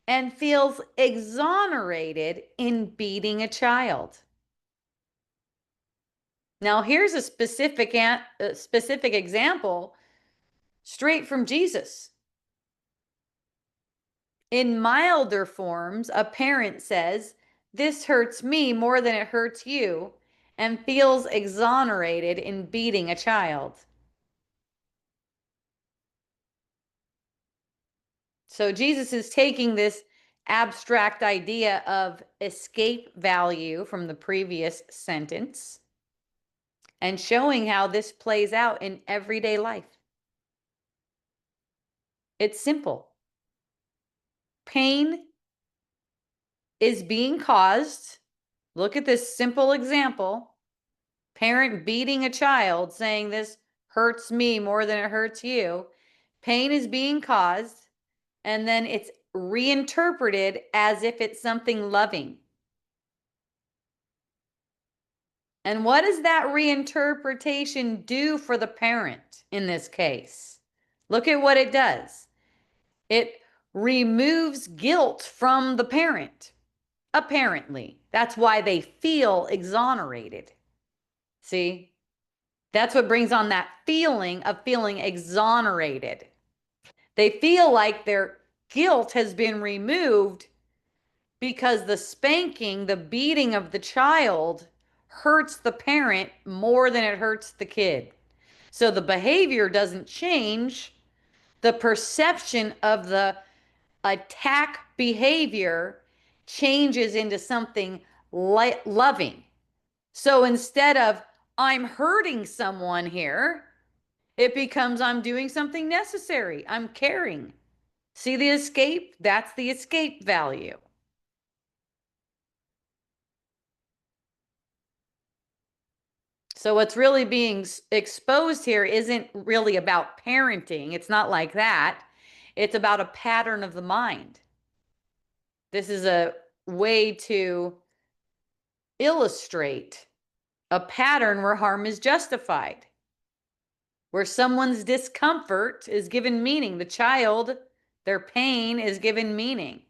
and feels exonerated in beating a child. Now, here's a specific example straight from Jesus. In milder forms, a parent says, "This hurts me more than it hurts you," and feels exonerated in beating a child. So Jesus is taking this abstract idea of escape value from the previous sentence and showing how this plays out in everyday life. It's simple. Pain is being caused. Look at this simple example. Parent beating a child, saying, "This hurts me more than it hurts you." Pain is being caused, and then it's reinterpreted as if it's something loving. And what does that reinterpretation do for the parent in this case? Look at what it does. It removes guilt from the parent, apparently. That's why they feel exonerated. See? That's what brings on that feeling of feeling exonerated. They feel like their guilt has been removed because the spanking, the beating of the child hurts the parent more than it hurts the kid. So the behavior doesn't change. The perception of the attack behavior changes into something loving. So instead of "I'm hurting someone here," it becomes "I'm doing something necessary. I'm caring." See the escape? That's the escape value. So what's really being exposed here isn't really about parenting. It's not like that. It's about a pattern of the mind. This is a way to illustrate a pattern where harm is justified, where someone's discomfort is given meaning. The child, their pain is given meaning.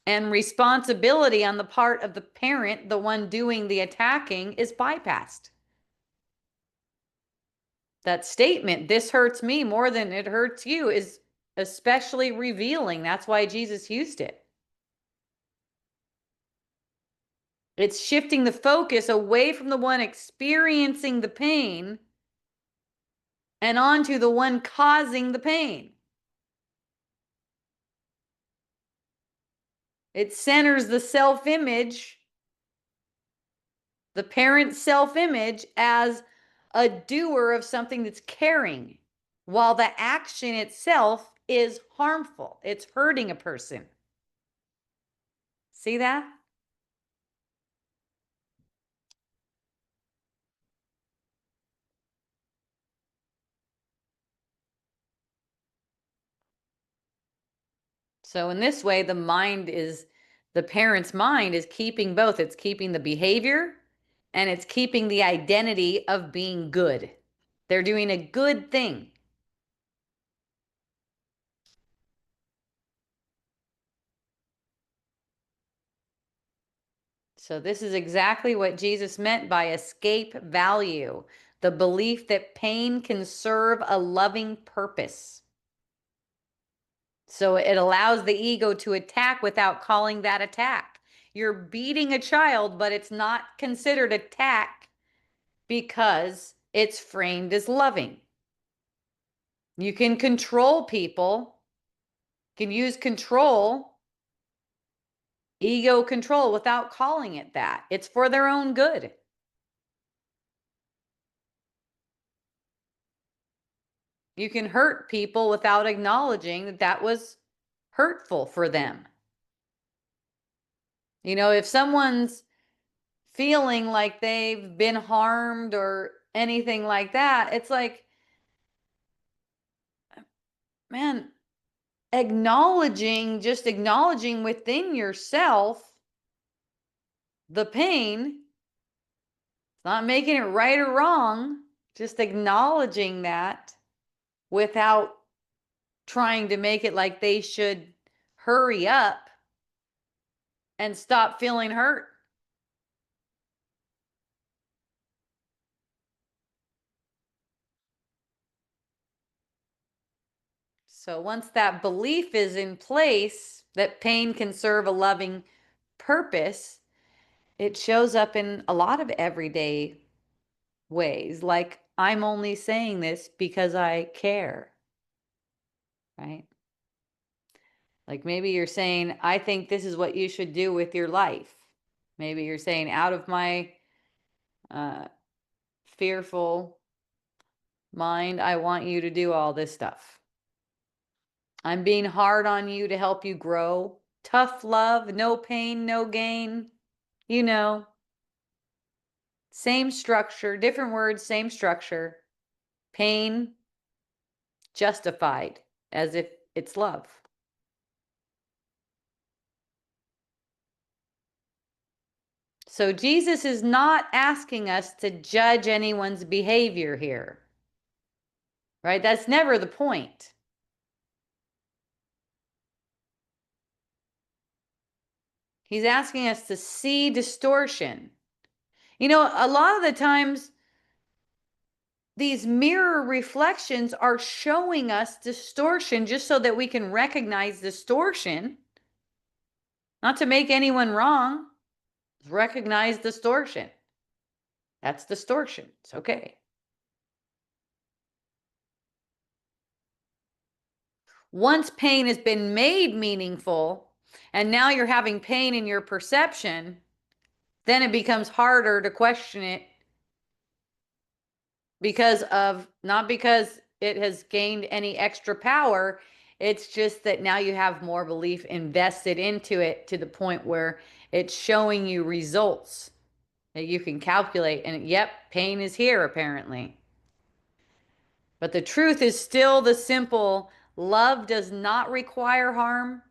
And responsibility on the part of the parent, the one doing the attacking, is bypassed. That statement, "This hurts me more than it hurts you," is especially revealing. That's why Jesus used it. It's shifting the focus away from the one experiencing the pain and onto the one causing the pain. It centers the self-image, the parent's self-image, as a doer of something that's caring, while the action itself is harmful. It's hurting a person. See that? So in this way, the parent's mind is keeping both. It's keeping the behavior and it's keeping the identity of being good. They're doing a good thing. So, this is exactly what Jesus meant by escape value, the belief that pain can serve a loving purpose. So, it allows the ego to attack without calling that attack. You're beating a child, but it's not considered attack because it's framed as loving. You can control people, can use control, ego control, without calling it that. It's for their own good. You can hurt people without acknowledging that that was hurtful for them. You know, if someone's feeling like they've been harmed or anything like that, it's like, man, just acknowledging within yourself the pain, it's not making it right or wrong, just acknowledging that without trying to make it like they should hurry up and stop feeling hurt. So once that belief is in place that pain can serve a loving purpose, it shows up in a lot of everyday ways. Like, I'm only saying this because I care, right? Like, maybe you're saying, I think this is what you should do with your life. Maybe you're saying, out of my uh, fearful mind, I want you to do all this stuff. I'm being hard on you to help you grow. Tough love, no pain, no gain. You know, same structure, different words, same structure. Pain justified as if it's love. So Jesus is not asking us to judge anyone's behavior here, right? That's never the point. He's asking us to see distortion. You know, a lot of the times, these mirror reflections are showing us distortion just so that we can recognize distortion, not to make anyone wrong. Recognize distortion. That's distortion. It's okay. Once pain has been made meaningful, and now you're having pain in your perception, then it becomes harder to question it not because it has gained any extra power. It's just that now you have more belief invested into it to the point where it's showing you results that you can calculate. And yep, pain is here apparently. But the truth is still the simple: love does not require harm.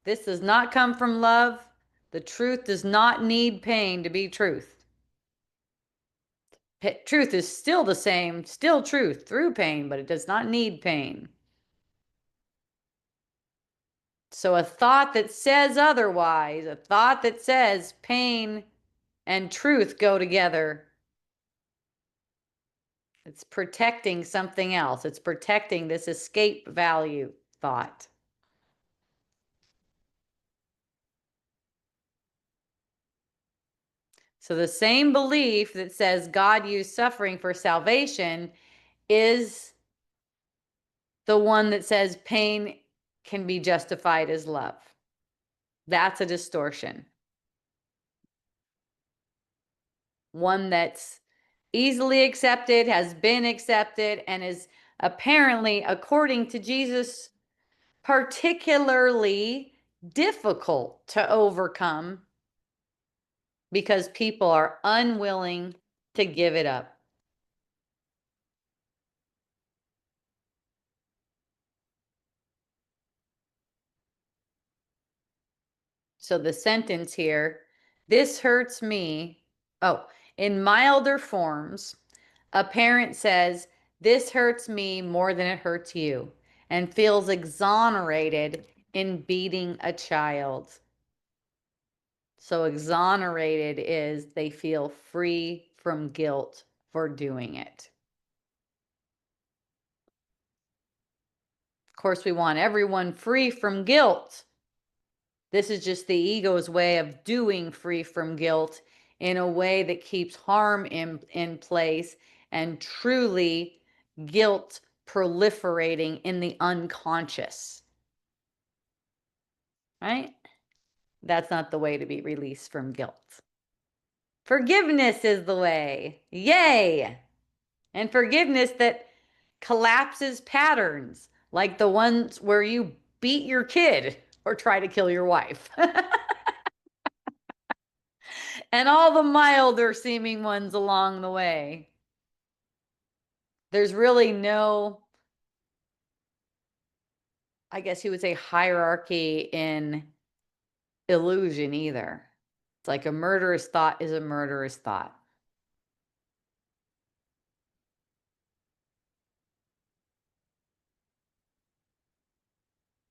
This does not come from love. The truth does not need pain to be truth. Truth is still the same, still truth through pain, but it does not need pain. So a thought that says otherwise, a thought that says pain and truth go together, it's protecting something else. It's protecting this escape value thought. So the same belief that says God used suffering for salvation is the one that says pain can be justified as love. That's a distortion. One that's easily accepted, has been accepted, and is apparently, according to Jesus, particularly difficult to overcome because people are unwilling to give it up. So the sentence here, this hurts me. Oh, In milder forms, a parent says, "This hurts me more than it hurts you," and feels exonerated in beating a child. So, exonerated is they feel free from guilt for doing it. Of course, we want everyone free from guilt. This is just the ego's way of doing free from guilt in a way that keeps harm in place and truly guilt proliferating in the unconscious. Right? That's not the way to be released from guilt. Forgiveness is the way. Yay! And forgiveness that collapses patterns like the ones where you beat your kid or try to kill your wife. And all the milder seeming ones along the way. There's really no, I guess you would say, hierarchy in illusion either. It's like a murderous thought is a murderous thought.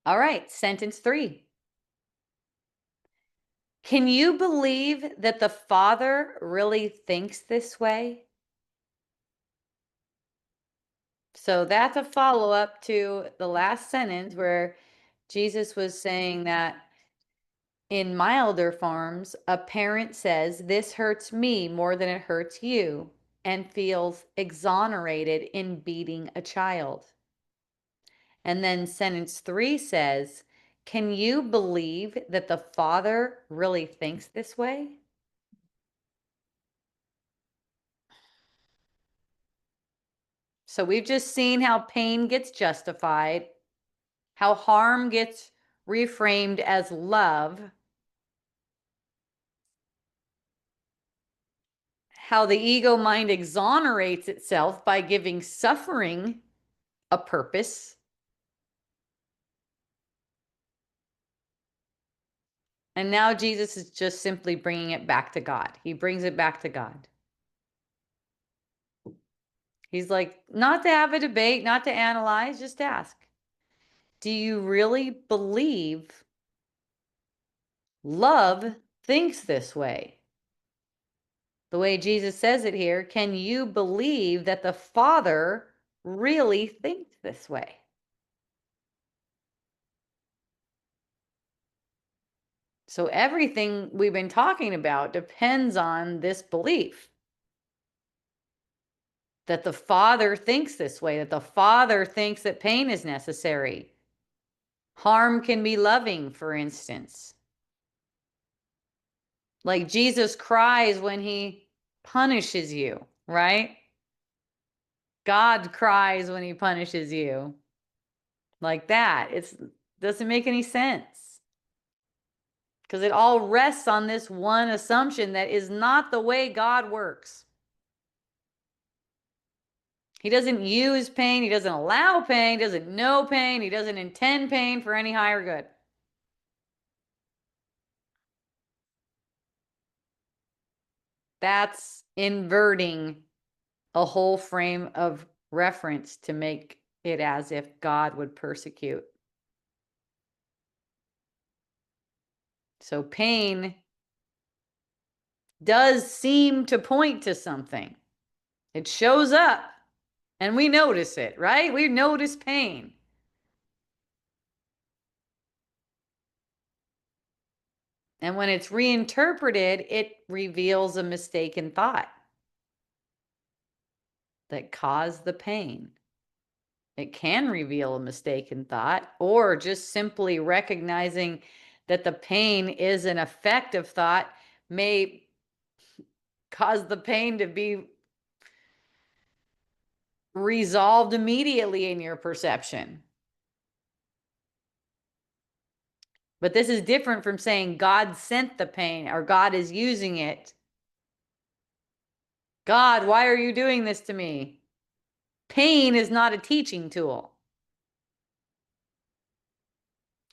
All right, sentence 3. Can you believe that the Father really thinks this way? So that's a follow-up to the last sentence where Jesus was saying that in milder forms, a parent says, "This hurts me more than it hurts you," and feels exonerated in beating a child. And then sentence 3 says, "Can you believe that the Father really thinks this way?" So we've just seen how pain gets justified, how harm gets reframed as love, how the ego mind exonerates itself by giving suffering a purpose. And now Jesus is just simply bringing it back to God. He brings it back to God. He's like, not to have a debate, not to analyze, just ask. Do you really believe love thinks this way? The way Jesus says it here, can you believe that the Father really thinks this way? So everything we've been talking about depends on this belief that the Father thinks this way, that the Father thinks that pain is necessary. Harm can be loving, for instance. Like Jesus cries when he punishes you, right? God cries when he punishes you. Like that. It doesn't make any sense. Because it all rests on this one assumption that is not the way God works. He doesn't use pain, he doesn't allow pain, he doesn't know pain, he doesn't intend pain for any higher good. That's inverting a whole frame of reference to make it as if God would persecute. So pain does seem to point to something. It shows up and we notice it, right? We notice pain. And when it's reinterpreted, it reveals a mistaken thought that caused the pain. It can reveal a mistaken thought, or just simply recognizing that the pain is an effective thought may cause the pain to be resolved immediately in your perception. But this is different from saying God sent the pain or God is using it. God, why are you doing this to me? Pain is not a teaching tool.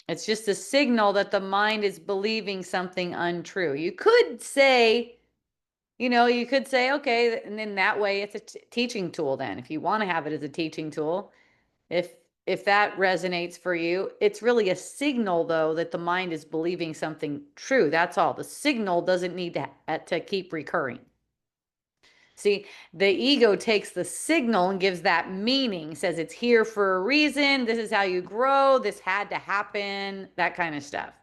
It's just a signal that the mind is believing something untrue. You could say You could say, okay, and then that way it's a teaching tool then. If you want to have it as a teaching tool, if if that resonates for you, it's really a signal though that the mind is believing something true. That's all. The signal doesn't need to keep recurring. See, the ego takes the signal and gives that meaning, says it's here for a reason, this is how you grow, this had to happen, that kind of stuff.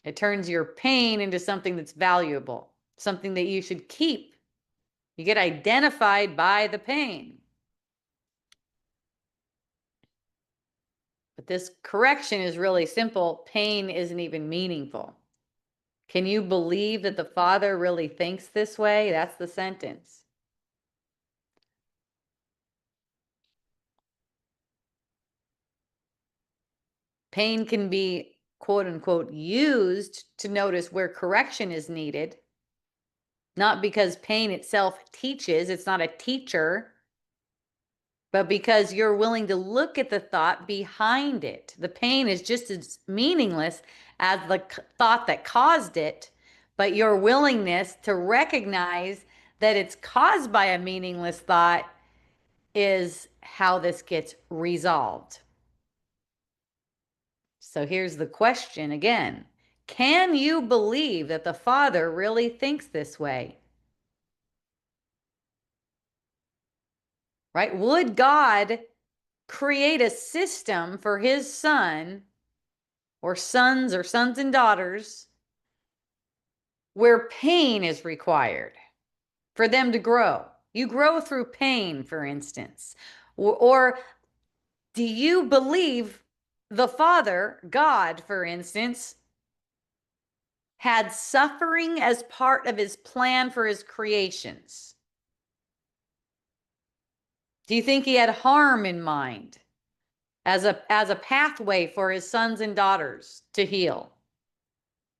It turns your pain into something that's valuable, something that you should keep. You get identified by the pain. But this correction is really simple. Pain isn't even meaningful. Can you believe that the Father really thinks this way? That's the sentence. Pain can be, quote unquote, used to notice where correction is needed, not because pain itself teaches, it's not a teacher, but because you're willing to look at the thought behind it. The pain is just as meaningless as the thought that caused it, but your willingness to recognize that it's caused by a meaningless thought is how this gets resolved. So here's the question again. Can you believe that the Father really thinks this way? Right? Would God create a system for his son or sons and daughters where pain is required for them to grow? You grow through pain, for instance. Or do you believe the Father, God, for instance, had suffering as part of his plan for his creations? Do you think he had harm in mind as a pathway for his sons and daughters to heal?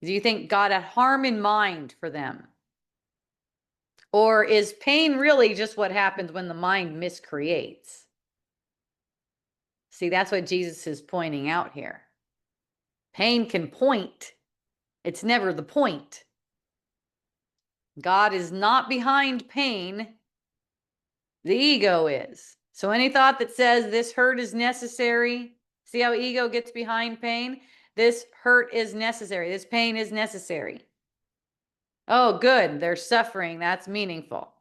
Do you think God had harm in mind for them? Or is pain really just what happens when the mind miscreates? See, that's what Jesus is pointing out here. Pain can point. It's never the point. God is not behind pain. The ego is. So any thought that says this hurt is necessary, see how ego gets behind pain? This hurt is necessary. This pain is necessary. Oh, good. They're suffering. That's meaningful.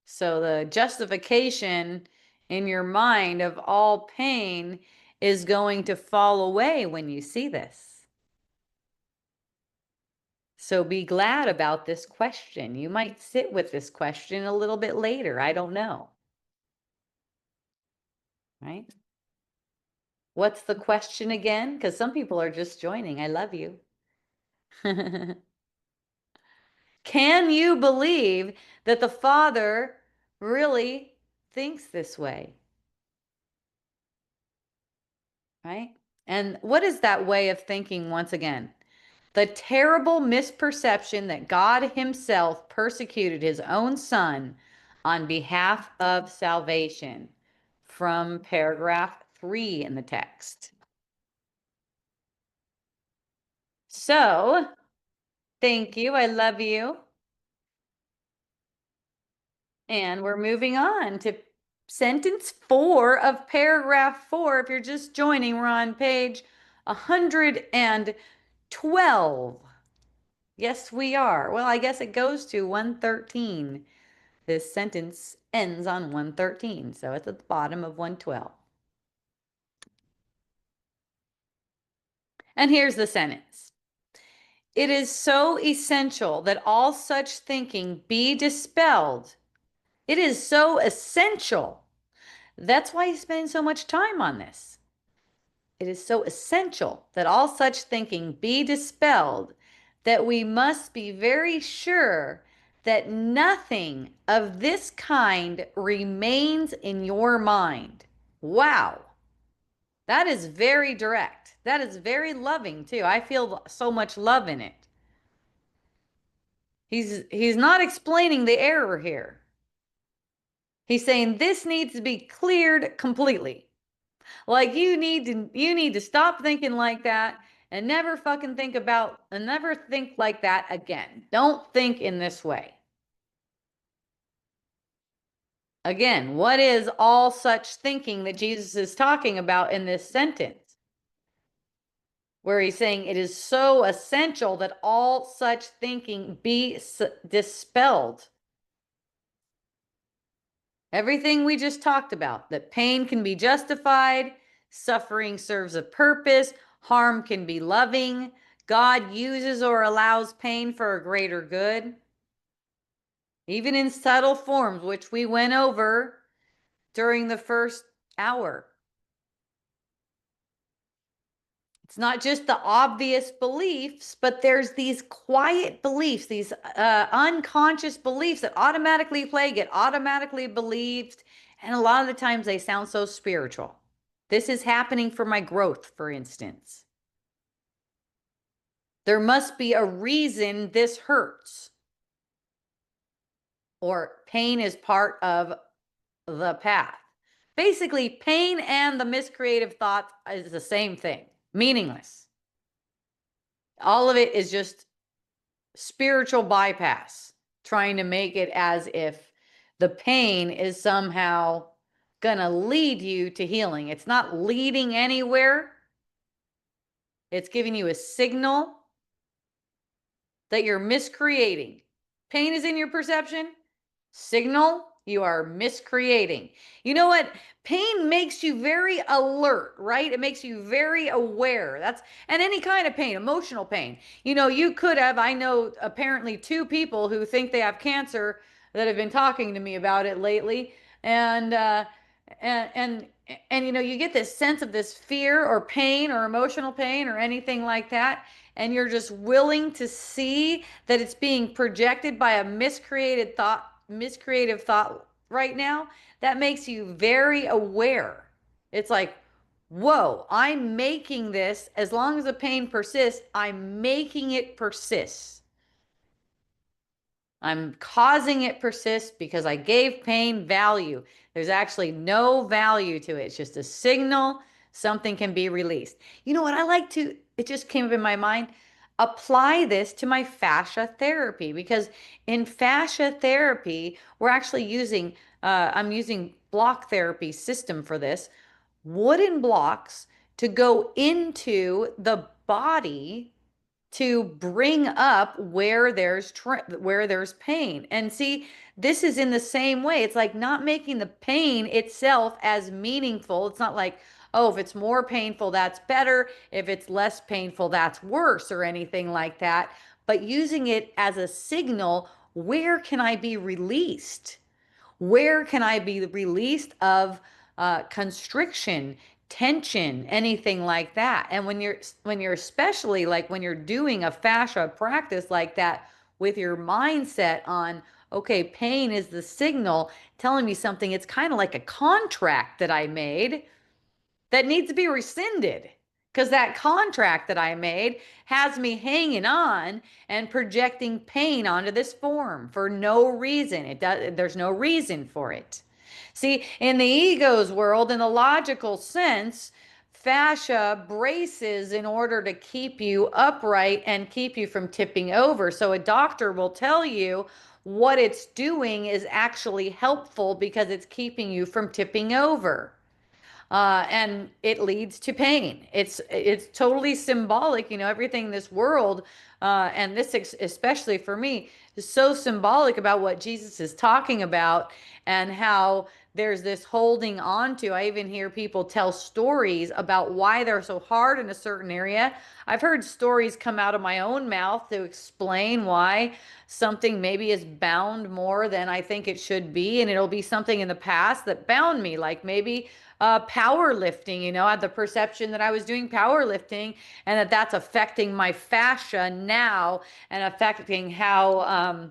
So the justification in your mind of all pain is going to fall away when you see this. So be glad about this question. You might sit with this question a little bit later. I don't know. Right? What's the question again? Because some people are just joining. I love you. Can you believe that the Father really thinks this way? Right? And what is that way of thinking once again? The terrible misperception that God himself persecuted his own son on behalf of salvation, from paragraph 3 in the text. So, thank you. I love you. And we're moving on to sentence 4 of paragraph 4. If you're just joining, we're on page 112. Yes, we are. Well, I guess it goes to 113. This sentence ends on 113, so it's at the bottom of 112. And here's the sentence. It is so essential that all such thinking be dispelled. It is so essential. That's why he's spending so much time on this. It is so essential that all such thinking be dispelled that we must be very sure that nothing of this kind remains in your mind. Wow. That is very direct. That is very loving too. I feel so much love in it. He's not explaining the error here. He's saying this needs to be cleared completely. Like you need to stop thinking like that and never think like that again. Don't think in this way. Again, what is all such thinking that Jesus is talking about in this sentence? Where he's saying it is so essential that all such thinking be dispelled. Everything we just talked about, that pain can be justified, suffering serves a purpose, harm can be loving, God uses or allows pain for a greater good, even in subtle forms, which we went over during the first hour. It's not just the obvious beliefs, but there's these quiet beliefs, these unconscious beliefs that automatically play, get automatically believed. And a lot of the times they sound so spiritual. This is happening for my growth, for instance. There must be a reason this hurts. Or pain is part of the path. Basically, pain and the miscreative thoughts is the same thing, meaningless. All of it is just spiritual bypass, trying to make it as if the pain is somehow going to lead you to healing. It's not leading anywhere. It's giving you a signal that you're miscreating. Pain is in your perception. Signal, you are miscreating. You know what? Pain makes you very alert, right? It makes you very aware. And any kind of pain, emotional pain. You could have, I know apparently two people who think they have cancer that have been talking to me about it lately. And, and, you get this sense of this fear or pain or emotional pain or anything like that. And you're just willing to see that it's being projected by a miscreative thought right now. That makes you very aware. It's like, whoa, I'm making this, as long as the pain persists, I'm making it persist. I'm causing it persist because I gave pain value. There's actually no value to it. It's just a signal something can be released. You know what I like to, it just came up in my mind, apply this to my fascia therapy, because in fascia therapy, we're actually using, I'm using block therapy system for this, wooden blocks to go into the body to bring up where there's pain. And see, this is in the same way. It's like not making the pain itself as meaningful. It's not like, oh, if it's more painful, that's better. If it's less painful, that's worse, or anything like that. But using it as a signal, where can I be released? Where can I be released of constriction, tension, anything like that? And when you're especially like when you're doing a fascia practice like that with your mindset on, okay, pain is the signal telling me something. It's kind of like a contract that I made that needs to be rescinded, because that contract that I made has me hanging on and projecting pain onto this form for no reason. There's no reason for it. See, in the ego's world, in the logical sense, fascia braces in order to keep you upright and keep you from tipping over. So a doctor will tell you what it's doing is actually helpful because it's keeping you from tipping over, and it leads to pain. It's totally symbolic, everything in this world, and this especially for me is so symbolic about what Jesus is talking about, and how there's this holding on to. I even hear people tell stories about why they're so hard in a certain area. I've heard stories come out of my own mouth to explain why something maybe is bound more than I think it should be, and it'll be something in the past that bound me, like maybe powerlifting. I had the perception that I was doing powerlifting and that's affecting my fascia now, and affecting how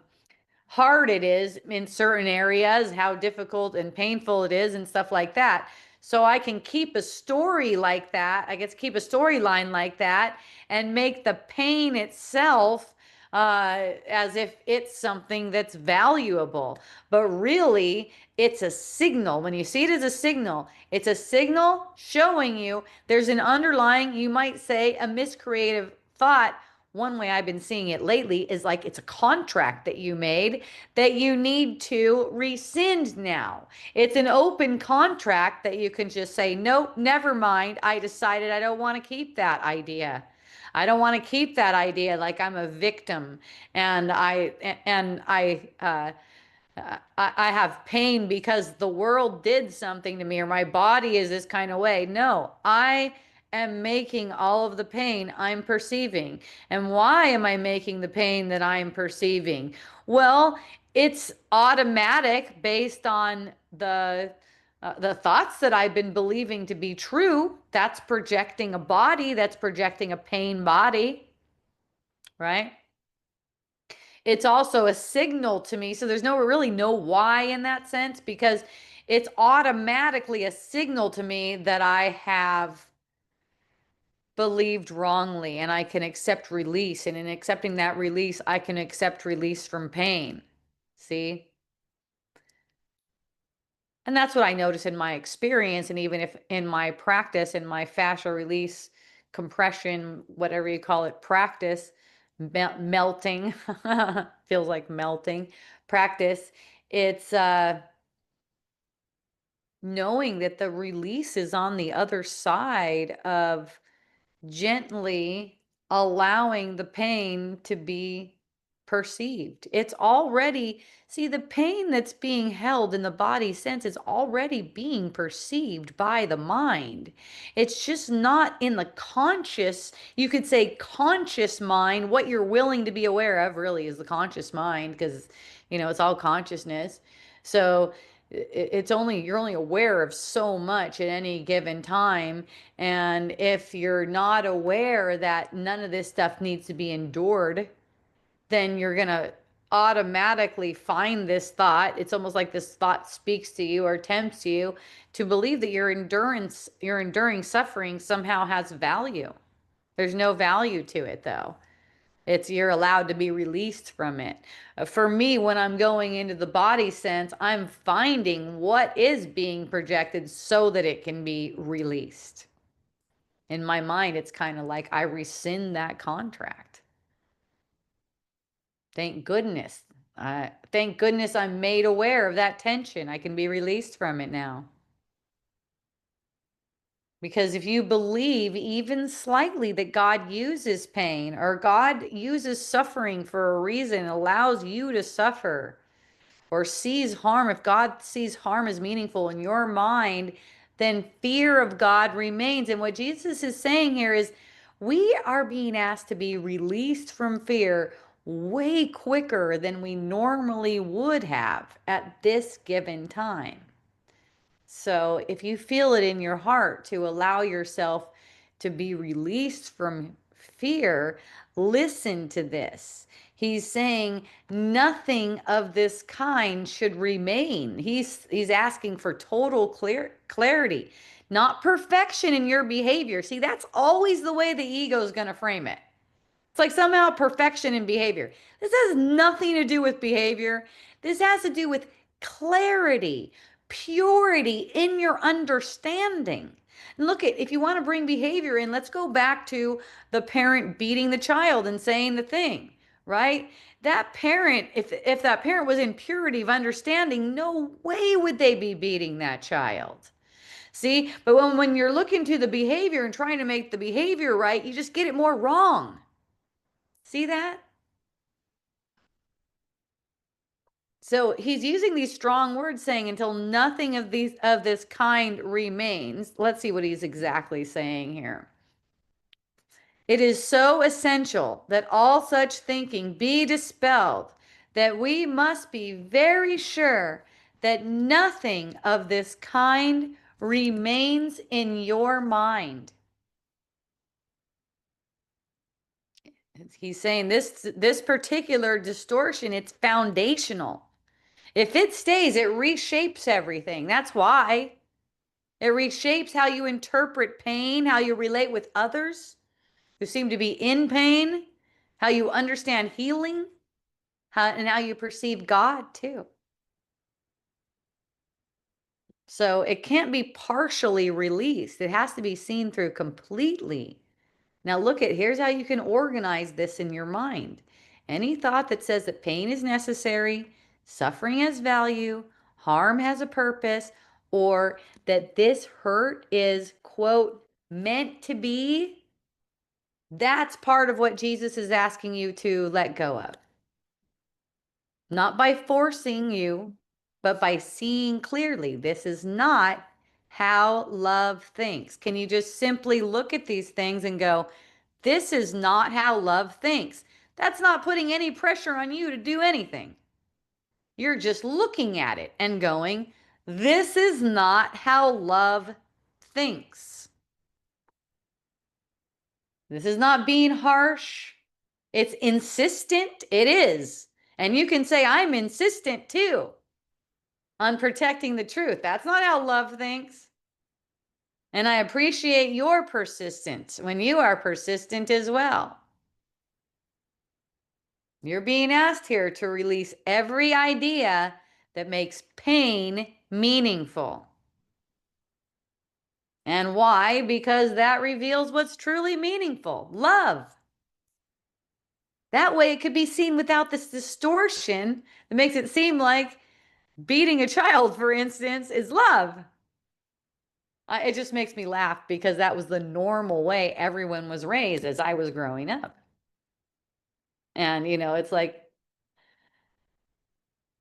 hard it is in certain areas, how difficult and painful it is, and stuff like that. So I can keep a story like that. I get to keep a storyline like that and make the pain itself as if it's something that's valuable. But really, it's a signal. When you see it as a signal, it's a signal showing you there's an underlying, you might say, a miscreative thought. One way I've been seeing it lately is like it's a contract that you made that you need to rescind now. It's an open contract that you can just say, nope, never mind. I decided I don't want to keep that idea. I don't want to keep that idea like I'm a victim and I have pain because the world did something to me or my body is this kind of way. No, I am making all of the pain I'm perceiving. And why am I making the pain that I'm perceiving? Well, it's automatic based on the thoughts that I've been believing to be true. That's projecting a body, that's projecting a pain body, right? It's also a signal to me. So there's really no why in that sense because it's automatically a signal to me that I have believed wrongly and I can accept release. And in accepting that release, I can accept release from pain. See? And that's what I notice in my experience. And even if in my practice, in my fascia release, compression, whatever you call it, practice, melting, feels like melting practice, it's knowing that the release is on the other side of gently allowing the pain to be perceived. It's already, see, the pain that's being held in the body sense is already being perceived by the mind. It's just not in the conscious, you could say conscious mind. What you're willing to be aware of really is the conscious mind because, it's all consciousness. So it's only, you're only aware of so much at any given time. And if you're not aware that none of this stuff needs to be endured, then you're going to automatically find this thought. It's almost like this thought speaks to you or tempts you to believe that your enduring suffering somehow has value. There's no value to it though. It's you're allowed to be released from it. For me, when I'm going into the body sense, I'm finding what is being projected so that it can be released. In my mind, it's kind of like I rescind that contract. Thank goodness. Thank goodness I'm made aware of that tension. I can be released from it now. Because if you believe even slightly that God uses pain or God uses suffering for a reason, allows you to suffer or sees harm, if God sees harm as meaningful in your mind, then fear of God remains. And what Jesus is saying here is we are being asked to be released from fear way quicker than we normally would have at this given time. So if you feel it in your heart to allow yourself to be released from fear, listen to this. He's saying nothing of this kind should remain. He's asking for total clarity, not perfection in your behavior. See, that's always the way the ego is going to frame it. It's like somehow perfection in behavior. This has nothing to do with behavior. This has to do with clarity, purity in your understanding. And look at, if you want to bring behavior in, let's go back to the parent beating the child and saying the thing, right? That parent, if that parent was in purity of understanding, no way would they be beating that child. See, but when you're looking to the behavior and trying to make the behavior right, you just get it more wrong. See that? So he's using these strong words saying until nothing of this kind remains. Let's see what he's exactly saying here. It is so essential that all such thinking be dispelled that we must be very sure that nothing of this kind remains in your mind. He's saying this particular distortion, it's foundational. If it stays, it reshapes everything. That's why. It reshapes how you interpret pain, how you relate with others who seem to be in pain. how you understand healing, and how you perceive God too. So it can't be partially released. It has to be seen through completely. Now here's how you can organize this in your mind. Any thought that says that pain is necessary, suffering has value, harm has a purpose, or that this hurt is, quote, meant to be, that's part of what Jesus is asking you to let go of. Not by forcing you, but by seeing clearly. This is not how love thinks. Can you just simply look at these things and go, this is not how love thinks? That's not putting any pressure on you to do anything. You're just looking at it and going, this is not how love thinks. This is not being harsh. It's insistent. It is. And you can say, I'm insistent too on protecting the truth. That's not how love thinks. And I appreciate your persistence when you are persistent as well. You're being asked here to release every idea that makes pain meaningful. And why? Because that reveals what's truly meaningful, love. That way it could be seen without this distortion that makes it seem like beating a child, for instance, is love. It just makes me laugh because that was the normal way everyone was raised as I was growing up. And, it's like,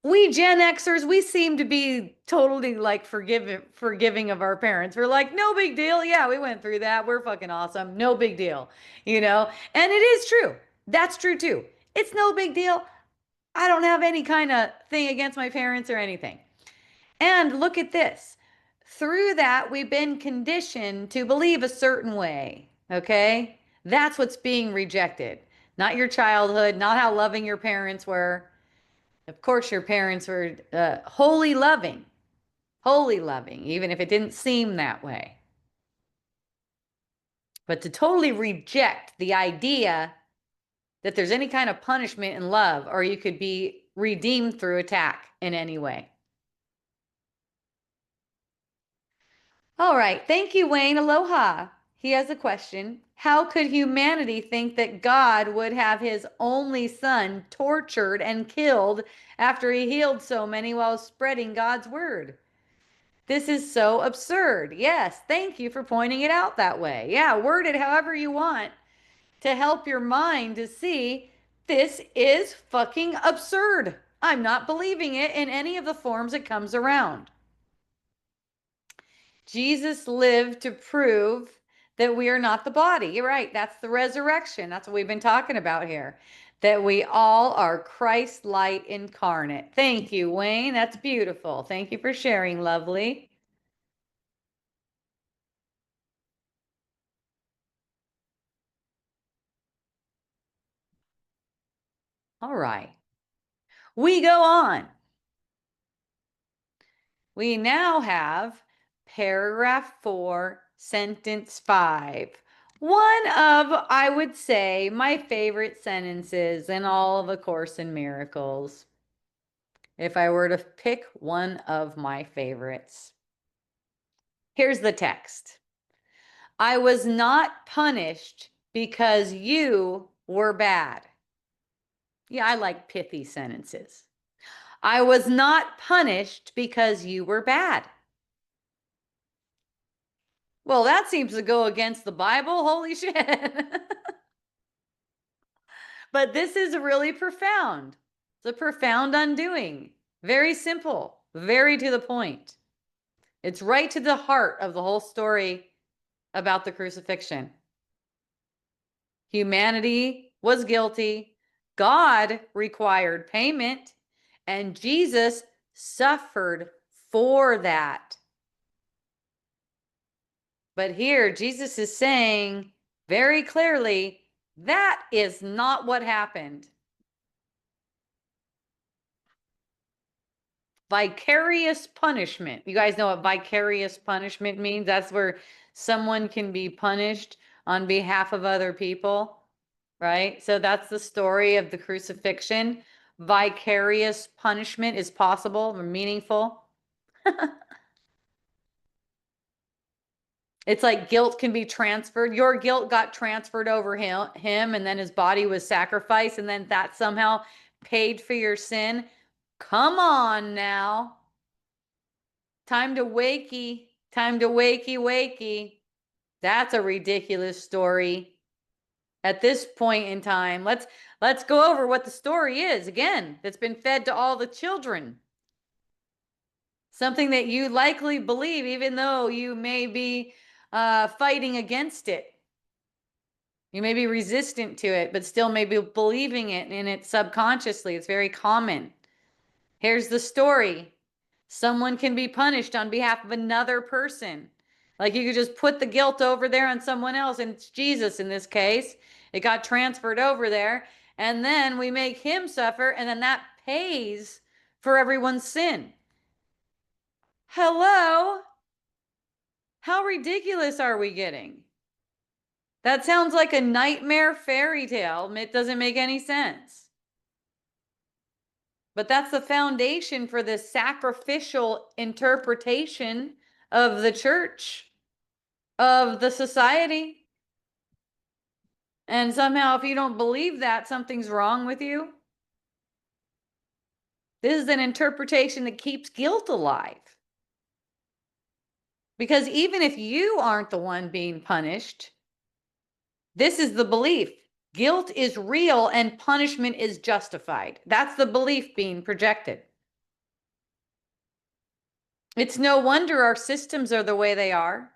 we Gen Xers, we seem to be totally like forgiving of our parents. We're like, no big deal. Yeah, we went through that. We're fucking awesome. No big deal, And it is true. That's true too. It's no big deal. I don't have any kind of thing against my parents or anything. And look at this. Through that, we've been conditioned to believe a certain way. Okay? That's what's being rejected. Not your childhood, not how loving your parents were. Of course, your parents were wholly loving, even if it didn't seem that way. But to totally reject the idea that there's any kind of punishment in love, or you could be redeemed through attack in any way. All right. Thank you, Wayne. Aloha. He has a question. How could humanity think that God would have his only son tortured and killed after he healed so many while spreading God's word? This is so absurd. Yes, thank you for pointing it out that way. Yeah, word it however you want to help your mind to see this is fucking absurd. I'm not believing it in any of the forms it comes around. Jesus lived to prove that we are not the body. You're right. That's the resurrection. That's what we've been talking about here. That we all are Christ light incarnate. Thank you, Wayne. That's beautiful. Thank you for sharing, lovely. All right. We go on. We now have paragraph 4, sentence 5. One of, I would say, my favorite sentences in all of A Course in Miracles. If I were to pick one of my favorites. Here's the text. I was not punished because you were bad. Yeah, I like pithy sentences. I was not punished because you were bad. Well, that seems to go against the Bible. Holy shit. But this is really profound. It's a profound undoing. Very simple, very to the point. It's right to the heart of the whole story about the crucifixion. Humanity was guilty. God required payment, and Jesus suffered for that. But here, Jesus is saying very clearly, that is not what happened. Vicarious punishment. You guys know what vicarious punishment means? That's where someone can be punished on behalf of other people, right? So that's the story of the crucifixion. Vicarious punishment is possible or meaningful. It's like guilt can be transferred. Your guilt got transferred over him, and then his body was sacrificed, and then that somehow paid for your sin. Come on now. Time to wakey. Time to wakey, wakey. That's a ridiculous story. At this point in time, let's go over what the story is again. That's been fed to all the children. Something that you likely believe, even though you may be fighting against it. You may be resistant to it, but still may be believing it in it subconsciously. It's very common. Here's the story. Someone can be punished on behalf of another person. Like you could just put the guilt over there on someone else, and it's Jesus in this case. It got transferred over there, and then we make him suffer, and then that pays for everyone's sin. Hello? How ridiculous are we getting? That sounds like a nightmare fairy tale. It doesn't make any sense. But that's the foundation for the sacrificial interpretation of the church, of the society. And somehow, if you don't believe that, something's wrong with you. This is an interpretation that keeps guilt alive. Because even if you aren't the one being punished, this is the belief. Guilt is real and punishment is justified. That's the belief being projected. It's no wonder our systems are the way they are.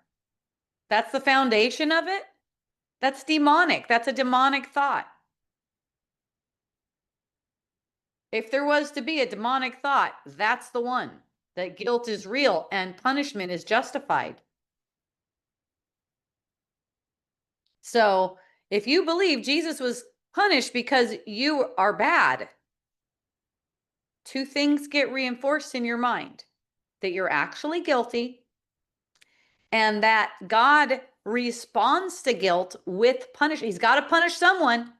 That's the foundation of it. That's demonic. That's a demonic thought. If there was to be a demonic thought, that's the one. That guilt is real and punishment is justified. So if you believe Jesus was punished because you are bad, two things get reinforced in your mind: that you're actually guilty, and that God responds to guilt with punishment. He's got to punish someone.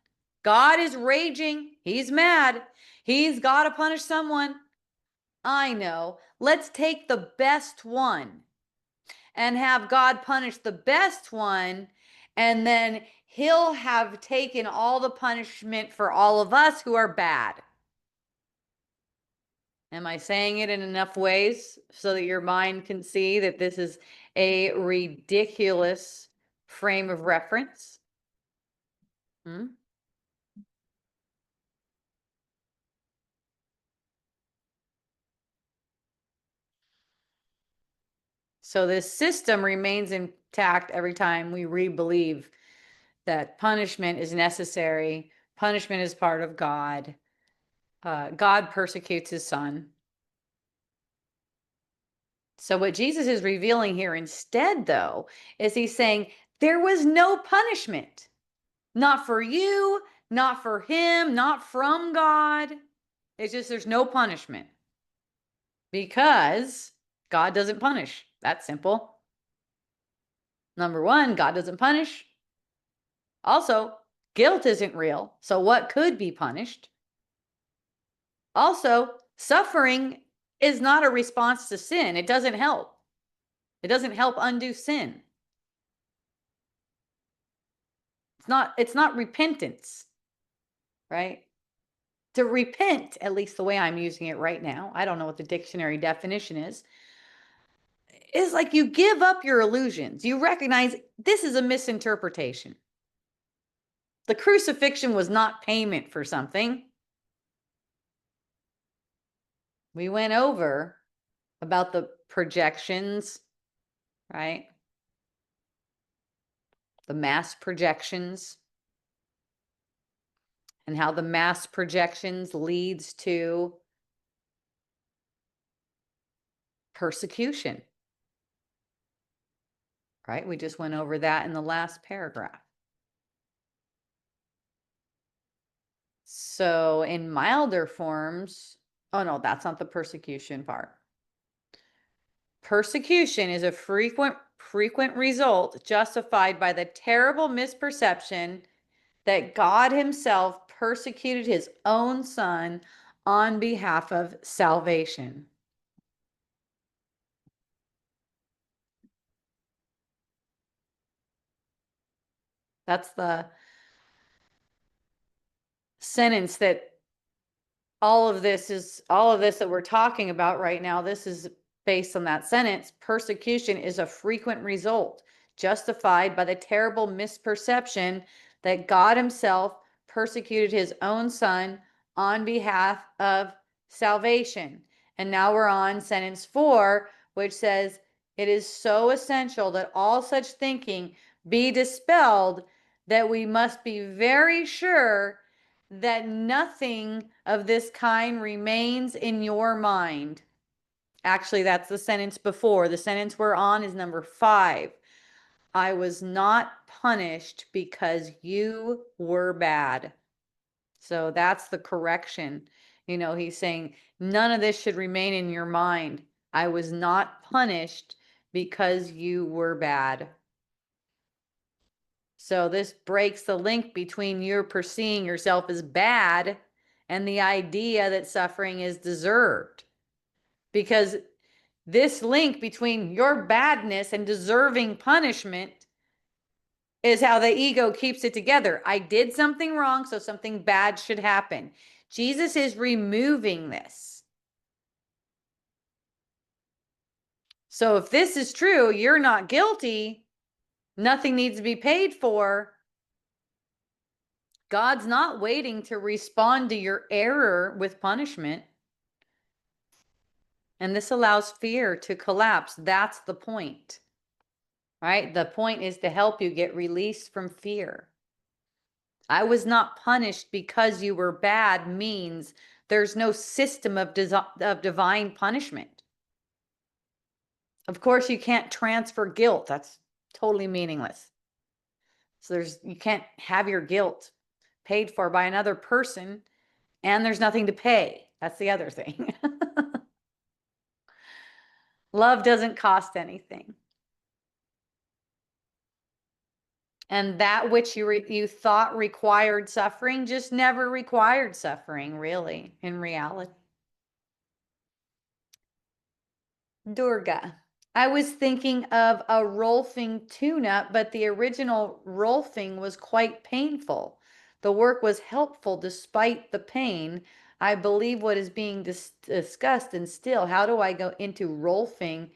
God is raging. He's mad. He's got to punish someone. I know. Let's take the best one and have God punish the best one, and then he'll have taken all the punishment for all of us who are bad. Am I saying it in enough ways so that your mind can see that this is a ridiculous frame of reference? So this system remains intact every time we re-believe that punishment is necessary. Punishment is part of God. God persecutes his son. So what Jesus is revealing here instead, though, is he's saying there was no punishment. Not for you, not for him, not from God. It's just there's no punishment. Because God doesn't punish. That's simple. Number one, God doesn't punish. Also, guilt isn't real. So what could be punished? Also, suffering is not a response to sin. It doesn't help. It doesn't help undo sin. It's not repentance, right? To repent, at least the way I'm using it right now, I don't know what the dictionary definition is like you give up your illusions. You recognize this is a misinterpretation. The crucifixion was not payment for something. We went over about the projections, right? The mass projections, and how the mass projections leads to persecution, right? We just went over that in the last paragraph. So in milder forms, oh no, that's not the persecution part. Persecution is a frequent result justified by the terrible misperception that God himself persecuted his own son on behalf of salvation. That's the sentence that all of this that we're talking about right now. This is based on that sentence. Persecution is a frequent result justified by the terrible misperception that God himself persecuted his own son on behalf of salvation. And now we're on sentence 4, which says, it is so essential that all such thinking be dispelled that we must be very sure that nothing of this kind remains in your mind. Actually, that's the sentence before. The sentence we're on is number 5. I was not punished because you were bad. So that's the correction. He's saying none of this should remain in your mind. I was not punished because you were bad. So this breaks the link between you perceiving yourself as bad and the idea that suffering is deserved. Because this link between your badness and deserving punishment is how the ego keeps it together. I did something wrong, so something bad should happen. Jesus is removing this. So if this is true, you're not guilty, nothing needs to be paid for. God's not waiting to respond to your error with punishment. And this allows fear to collapse. That's the point, right? The point is to help you get released from fear. I was not punished because you were bad means there's no system of divine punishment. Of course, you can't transfer guilt. That's totally meaningless. So you can't have your guilt paid for by another person, and there's nothing to pay. That's the other thing. Love doesn't cost anything. And that which you thought required suffering just never required suffering, really, in reality. Durga. I was thinking of a Rolfing tune-up, but the original Rolfing was quite painful. The work was helpful despite the pain. I believe what is being discussed, and still, how do I go into Rolfing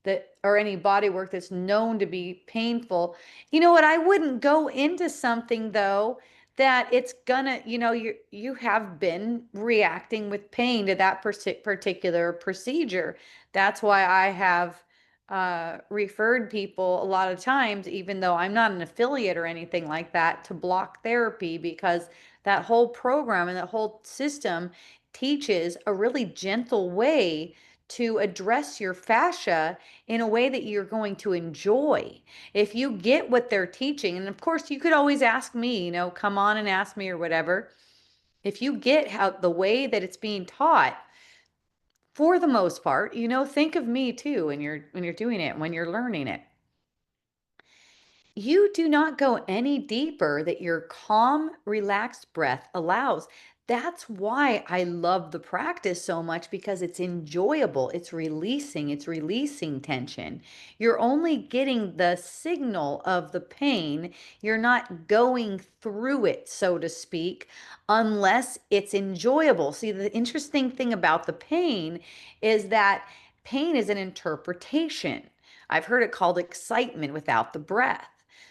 that, or any body work that's known to be painful? You know what? I wouldn't go into something though that it's gonna, you have been reacting with pain to that particular procedure. That's why I have referred people a lot of times, even though I'm not an affiliate or anything like that, to block therapy, because that whole program and that whole system teaches a really gentle way to address your fascia in a way that you're going to enjoy. If you get what they're teaching, and of course you could always ask me, come on and ask me or whatever. If you get how the way that it's being taught, for the most part, think of me too when you're doing it, when you're learning it. You do not go any deeper that your calm, relaxed breath allows. That's why I love the practice so much, because it's enjoyable. It's releasing tension. You're only getting the signal of the pain. You're not going through it, so to speak, unless it's enjoyable. See, the interesting thing about the pain is that pain is an interpretation. I've heard it called excitement without the breath.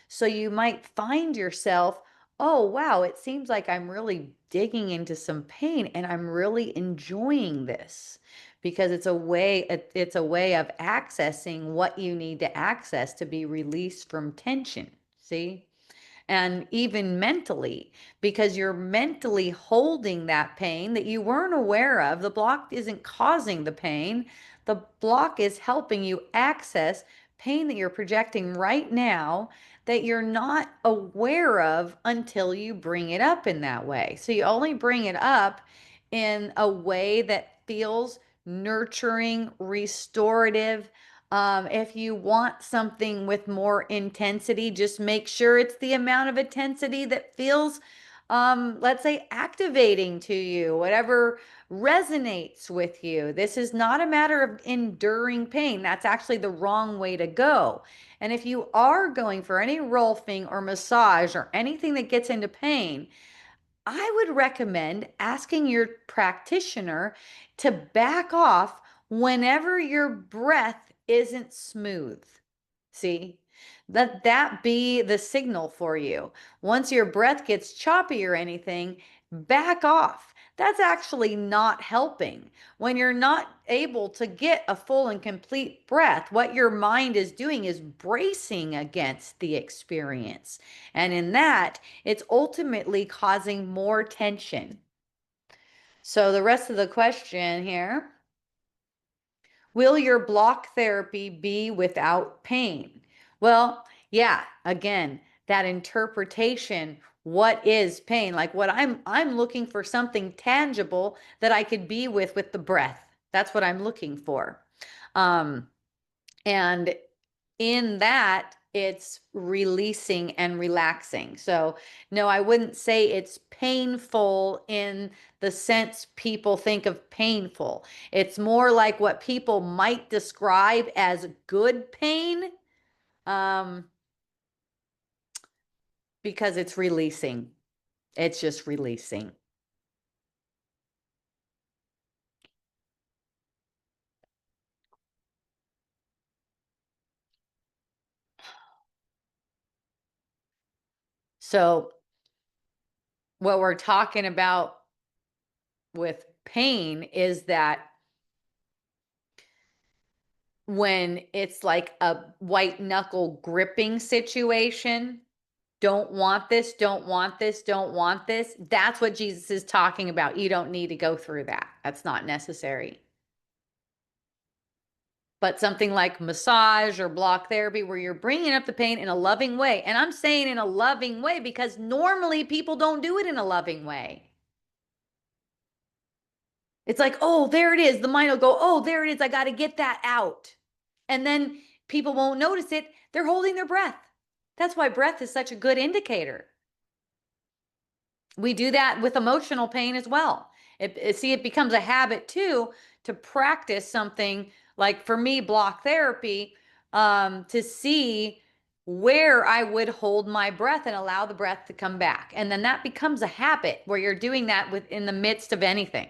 So you might find yourself, oh, wow, it seems like I'm really digging into some pain and I'm really enjoying this, because it's a way of accessing what you need to access to be released from tension. See? And even mentally, because you're mentally holding that pain that you weren't aware of. The block isn't causing the pain. The block is helping you access pain that you're projecting right now that you're not aware of until you bring it up in that way. So you only bring it up in a way that feels nurturing, restorative, If you want something with more intensity, just make sure it's the amount of intensity that feels, let's say, activating to you, whatever resonates with you. This is not a matter of enduring pain. That's actually the wrong way to go. And if you are going for any rolfing or massage or anything that gets into pain, I would recommend asking your practitioner to back off whenever your breath isn't smooth. See? Let that be the signal for you. Once your breath gets choppy or anything, back off. That's actually not helping. When you're not able to get a full and complete breath, what your mind is doing is bracing against the experience. And in that, it's ultimately causing more tension. So the rest of the question here, will your block therapy be without pain? Well, yeah, again, that interpretation, what is pain? Like what I'm looking for something tangible that I could be with the breath. That's what I'm looking for. Um, and in that, it's releasing and relaxing. So, no, I wouldn't say it's painful in the sense people think of painful. It's more like what people might describe as good pain, um, because it's releasing. It's just releasing. So, what we're talking about with pain is that when it's like a white knuckle gripping situation, don't want this, don't want this, don't want this. That's what Jesus is talking about. You don't need to go through that. That's not necessary. But something like massage or block therapy, where you're bringing up the pain in a loving way. And I'm saying in a loving way because normally people don't do it in a loving way. It's like, oh, there it is. The mind will go, oh, there it is. I got to get that out. And then people won't notice it. They're holding their breath. That's why breath is such a good indicator. We do that with emotional pain as well. See, it becomes a habit too to practice something like, for me, block therapy, to see where I would hold my breath and allow the breath to come back. And then that becomes a habit where you're doing that in the midst of anything.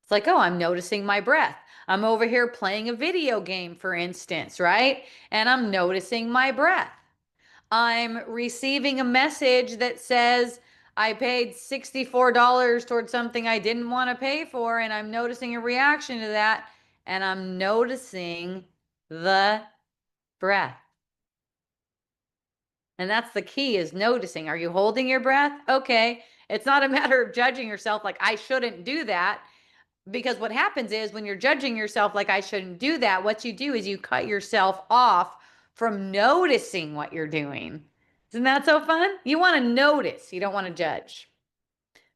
It's like, oh, I'm noticing my breath. I'm over here playing a video game, for instance, right? And I'm noticing my breath. I'm receiving a message that says I paid $64 towards something I didn't want to pay for, and I'm noticing a reaction to that, and I'm noticing the breath. And that's the key, is noticing. Are you holding your breath? Okay. It's not a matter of judging yourself like I shouldn't do that. Because what happens is when you're judging yourself like I shouldn't do that, what you do is you cut yourself off from noticing what you're doing. Isn't that so fun? You want to notice, you don't want to judge.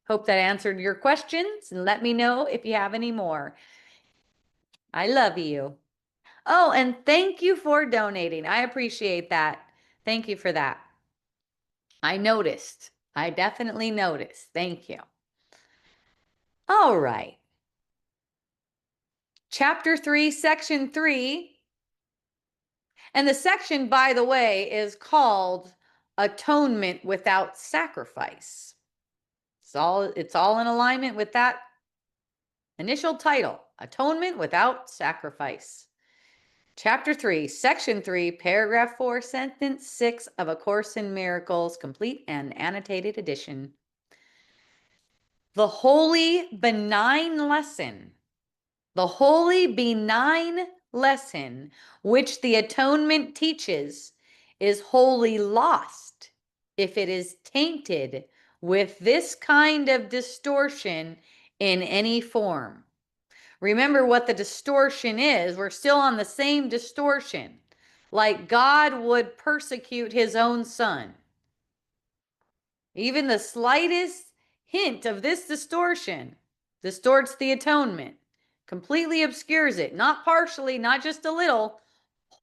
Hope that answered your questions, and let me know if you have any more. I love you. Oh, and thank you for donating. I appreciate that. Thank you for that. I noticed. I definitely noticed. Thank you. All right. Chapter 3, Section 3. And the section, by the way, is called Atonement Without Sacrifice. It's all in alignment with that initial title, Atonement Without Sacrifice. Chapter 3, Section 3, Paragraph 4, Sentence 6 of A Course in Miracles, complete and annotated edition. The holy benign lesson. The holy benign lesson which the atonement teaches is wholly lost if it is tainted with this kind of distortion in any form. Remember what the distortion is. We're still on the same distortion. Like God would persecute his own son. Even the slightest hint of this distortion distorts the atonement. completely obscures it, not partially, not just a little.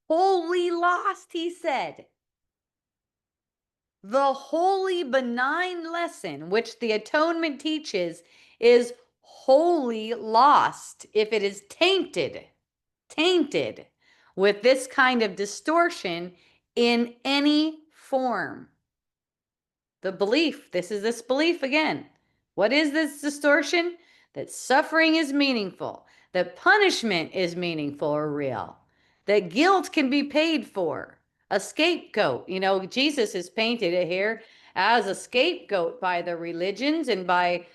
Wholly lost, he said. The holy benign lesson which the atonement teaches is wholly lost if it is tainted with this kind of distortion in any form. The belief, this belief again. What is this distortion? That suffering is meaningful, that punishment is meaningful or real, that guilt can be paid for. A scapegoat. Jesus is painted here as a scapegoat by the religions and by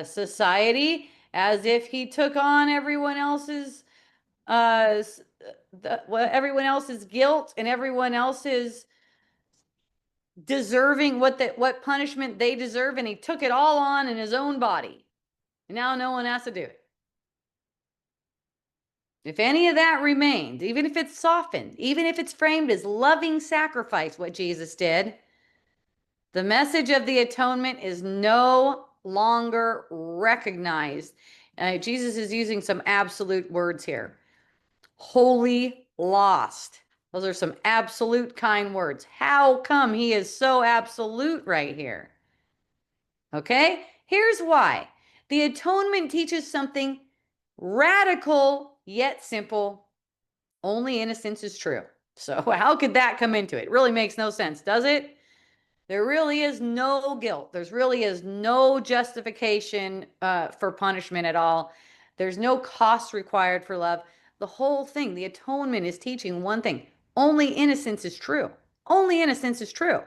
society, as if he took on everyone else's everyone else's guilt and everyone else's deserving what punishment they deserve, and he took it all on in his own body. And now no one has to do it. If any of that remains, even if it's softened, even if it's framed as loving sacrifice, what Jesus did, the message of the atonement is no longer recognized. Jesus is using some absolute words here. Wholly lost. Those are some absolute kind words. How come he is so absolute right here? Okay, here's why. The atonement teaches something radical yet simple. Only innocence is true. So how could that come into it? It really makes no sense, does it? There really is no guilt. There really is no justification for punishment at all. There's no cost required for love. The whole thing, the atonement, is teaching one thing. Only innocence is true. Only innocence is true.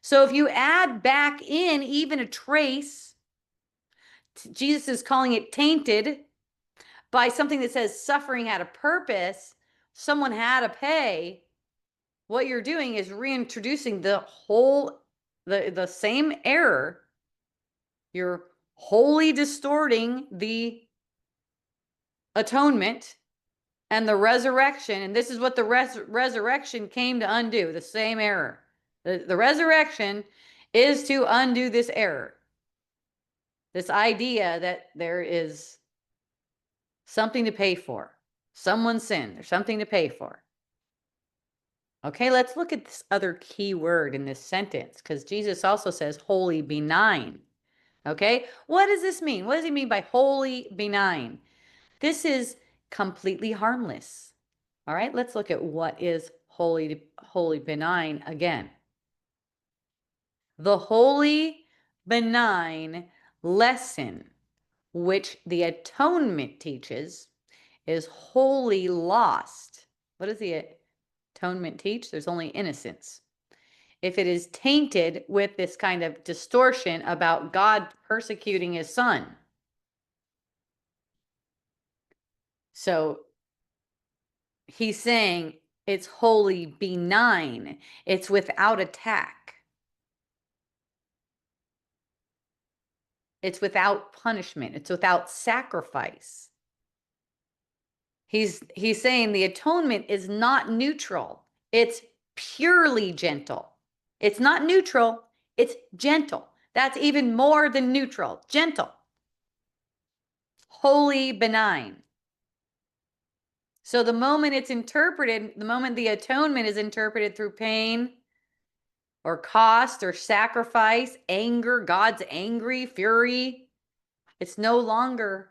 So if you add back in even a trace, Jesus is calling it tainted by something that says suffering had a purpose, someone had to pay. What you're doing is reintroducing the same error. You're wholly distorting the atonement and the resurrection. And this is what the resurrection came to undo, the same error. The resurrection is to undo this error. This idea that there is something to pay for. Someone's sin. There's something to pay for. Okay, let's look at this other key word in this sentence, because Jesus also says wholly benign. Okay, what does this mean? What does he mean by wholly benign? This is completely harmless. All right, let's look at what is wholly benign again. The wholly benign lesson which the atonement teaches is wholly lost. What does the atonement teach? There's only innocence. If it is tainted with this kind of distortion about God persecuting his son. So he's saying it's wholly benign. It's without attack. It's without punishment. It's without sacrifice. He's saying the atonement is not neutral. It's purely gentle. It's not neutral. It's gentle. That's even more than neutral. Gentle. Wholly benign. So the moment it's interpreted, the moment the atonement is interpreted through pain or cost or sacrifice, anger, God's angry, fury, it's no longer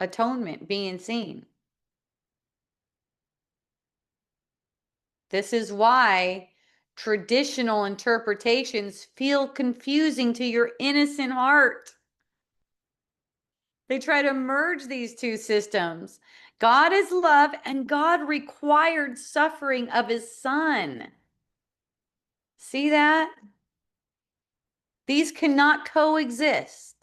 atonement being seen. This is why traditional interpretations feel confusing to your innocent heart. They try to merge these two systems. God is love, and God required suffering of his son. See that? These cannot coexist.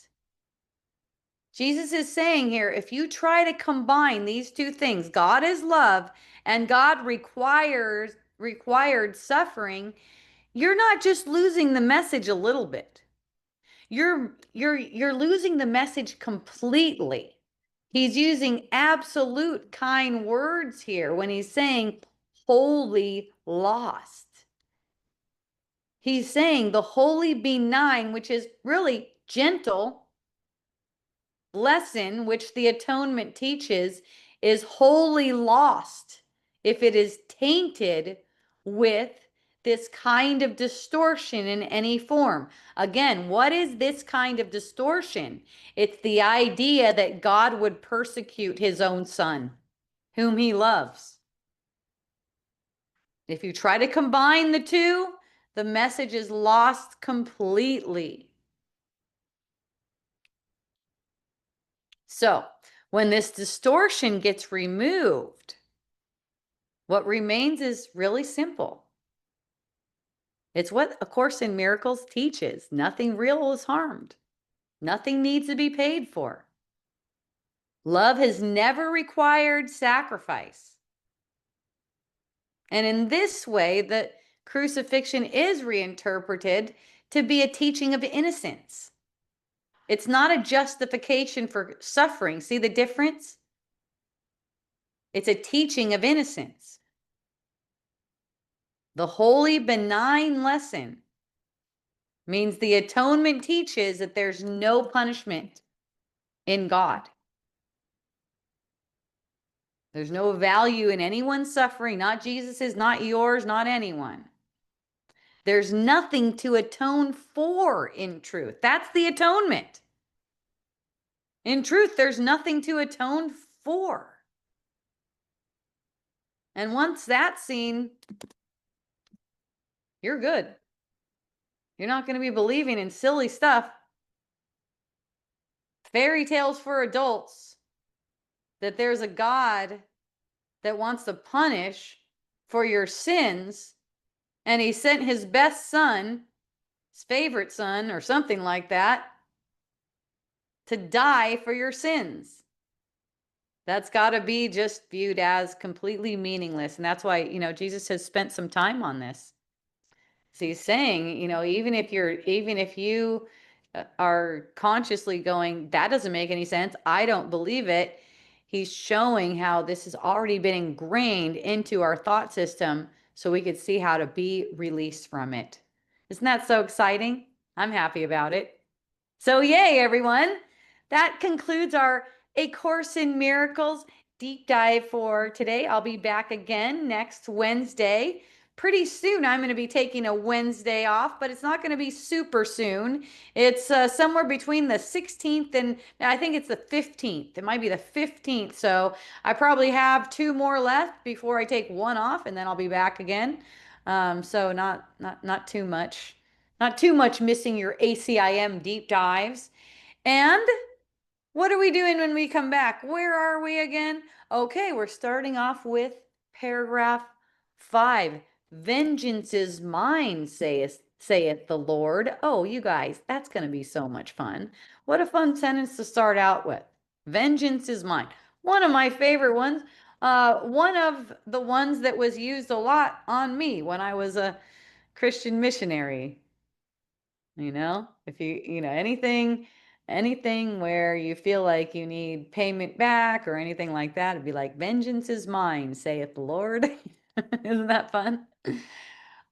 Jesus is saying here, if you try to combine these two things, God is love and God required suffering, you're not just losing the message a little bit. You're losing the message completely. He's using absolute kind words here when he's saying wholly lost. He's saying the wholly benign, which is really gentle, lesson, which the atonement teaches, is wholly lost if it is tainted with this kind of distortion in any form. Again, what is this kind of distortion? It's the idea that God would persecute his own son, whom he loves. If you try to combine the two, the message is lost completely. So, when this distortion gets removed, what remains is really simple. It's what A Course in Miracles teaches. Nothing real is harmed. Nothing needs to be paid for. Love has never required sacrifice. And in this way, the crucifixion is reinterpreted to be a teaching of innocence. It's not a justification for suffering. See the difference? It's a teaching of innocence. The holy, benign lesson means the atonement teaches that there's no punishment in God. There's no value in anyone's suffering, not Jesus's, not yours, not anyone. There's nothing to atone for in truth. That's the atonement. In truth, there's nothing to atone for. And once that's seen, you're good. You're not going to be believing in silly stuff. Fairy tales for adults, that there's a God that wants to punish for your sins, and he sent his best son, his favorite son, or something like that, to die for your sins. That's got to be just viewed as completely meaningless. And that's why, Jesus has spent some time on this. So he's saying, even if you are consciously going, that doesn't make any sense, I don't believe it, he's showing how this has already been ingrained into our thought system so we could see how to be released from it. Isn't that so exciting? I'm happy about it. So yay, everyone. That concludes our A Course in Miracles deep dive for today. I'll be back again next Wednesday. Pretty soon I'm going to be taking a Wednesday off, but it's not going to be super soon. It's somewhere between the 16th and I think it's the 15th. It might be the 15th. So I probably have 2 more left before I take one off, and then I'll be back again. So not too much. Not too much missing your ACIM deep dives. And what are we doing when we come back? Where are we again? Okay, we're starting off with paragraph 5. Vengeance is mine, saith the Lord. Oh, you guys, that's going to be so much fun. What a fun sentence to start out with. Vengeance is mine. One of my favorite ones. One of the ones that was used a lot on me when I was a Christian missionary. If anything where you feel like you need payment back or anything like that, it'd be like, vengeance is mine, saith the Lord. Isn't that fun?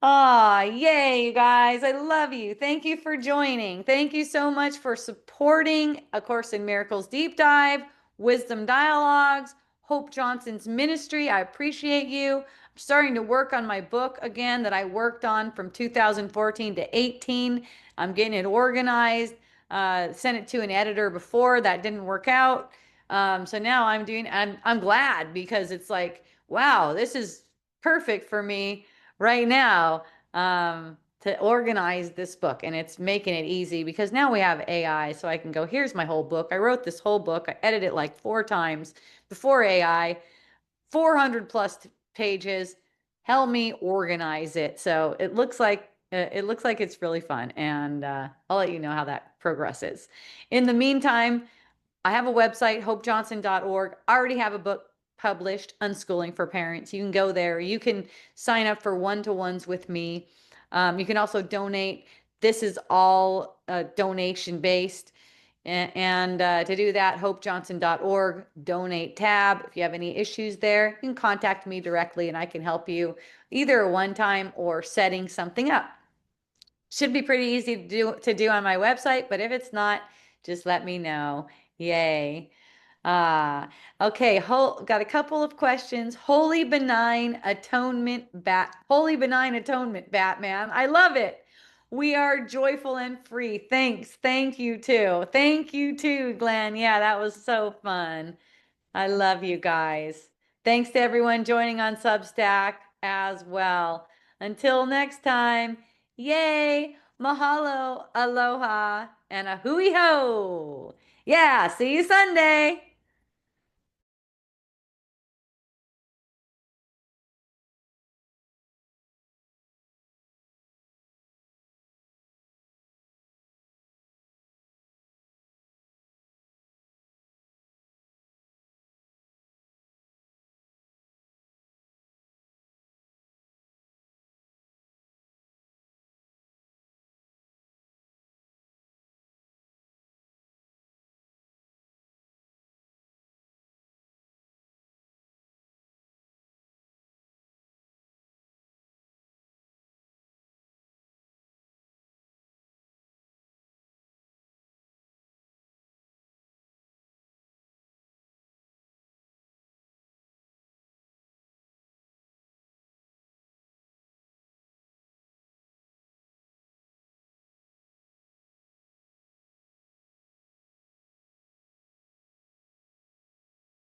Ah, yay, you guys. I love you. Thank you for joining. Thank you so much for supporting A Course in Miracles Deep Dive, Wisdom Dialogues, Hope Johnson's ministry. I appreciate you. I'm starting to work on my book again that I worked on from 2014 to 18. I'm getting it organized. Sent it to an editor before. That didn't work out. So now I'm glad, because it's like, wow, this is perfect for me right now to organize this book, and it's making it easy because now we have AI, so I can go, here's my whole book. I wrote this whole book. I edited it like 4 times before AI, 400 plus pages. Help me organize it. So it looks like it's really fun, and I'll let you know how that progresses. In the meantime, I have a website, hopejohnson.org. I already have a book published, Unschooling for Parents. You can go there. You can sign up for one-to-ones with me. You can also donate. This is all donation based. And to do that, hopejohnson.org, donate tab. If you have any issues there, you can contact me directly and I can help you either a one-time or setting something up. Should be pretty easy to do on my website, but if it's not, just let me know Yay. Ah, okay. Got a couple of questions. Holy benign atonement, Batman. I love it. We are joyful and free. Thanks. Thank you too. Thank you too, Glenn. Yeah, that was so fun. I love you guys. Thanks to everyone joining on Substack as well. Until next time, yay, mahalo, aloha, and a hui ho. Yeah, see you Sunday.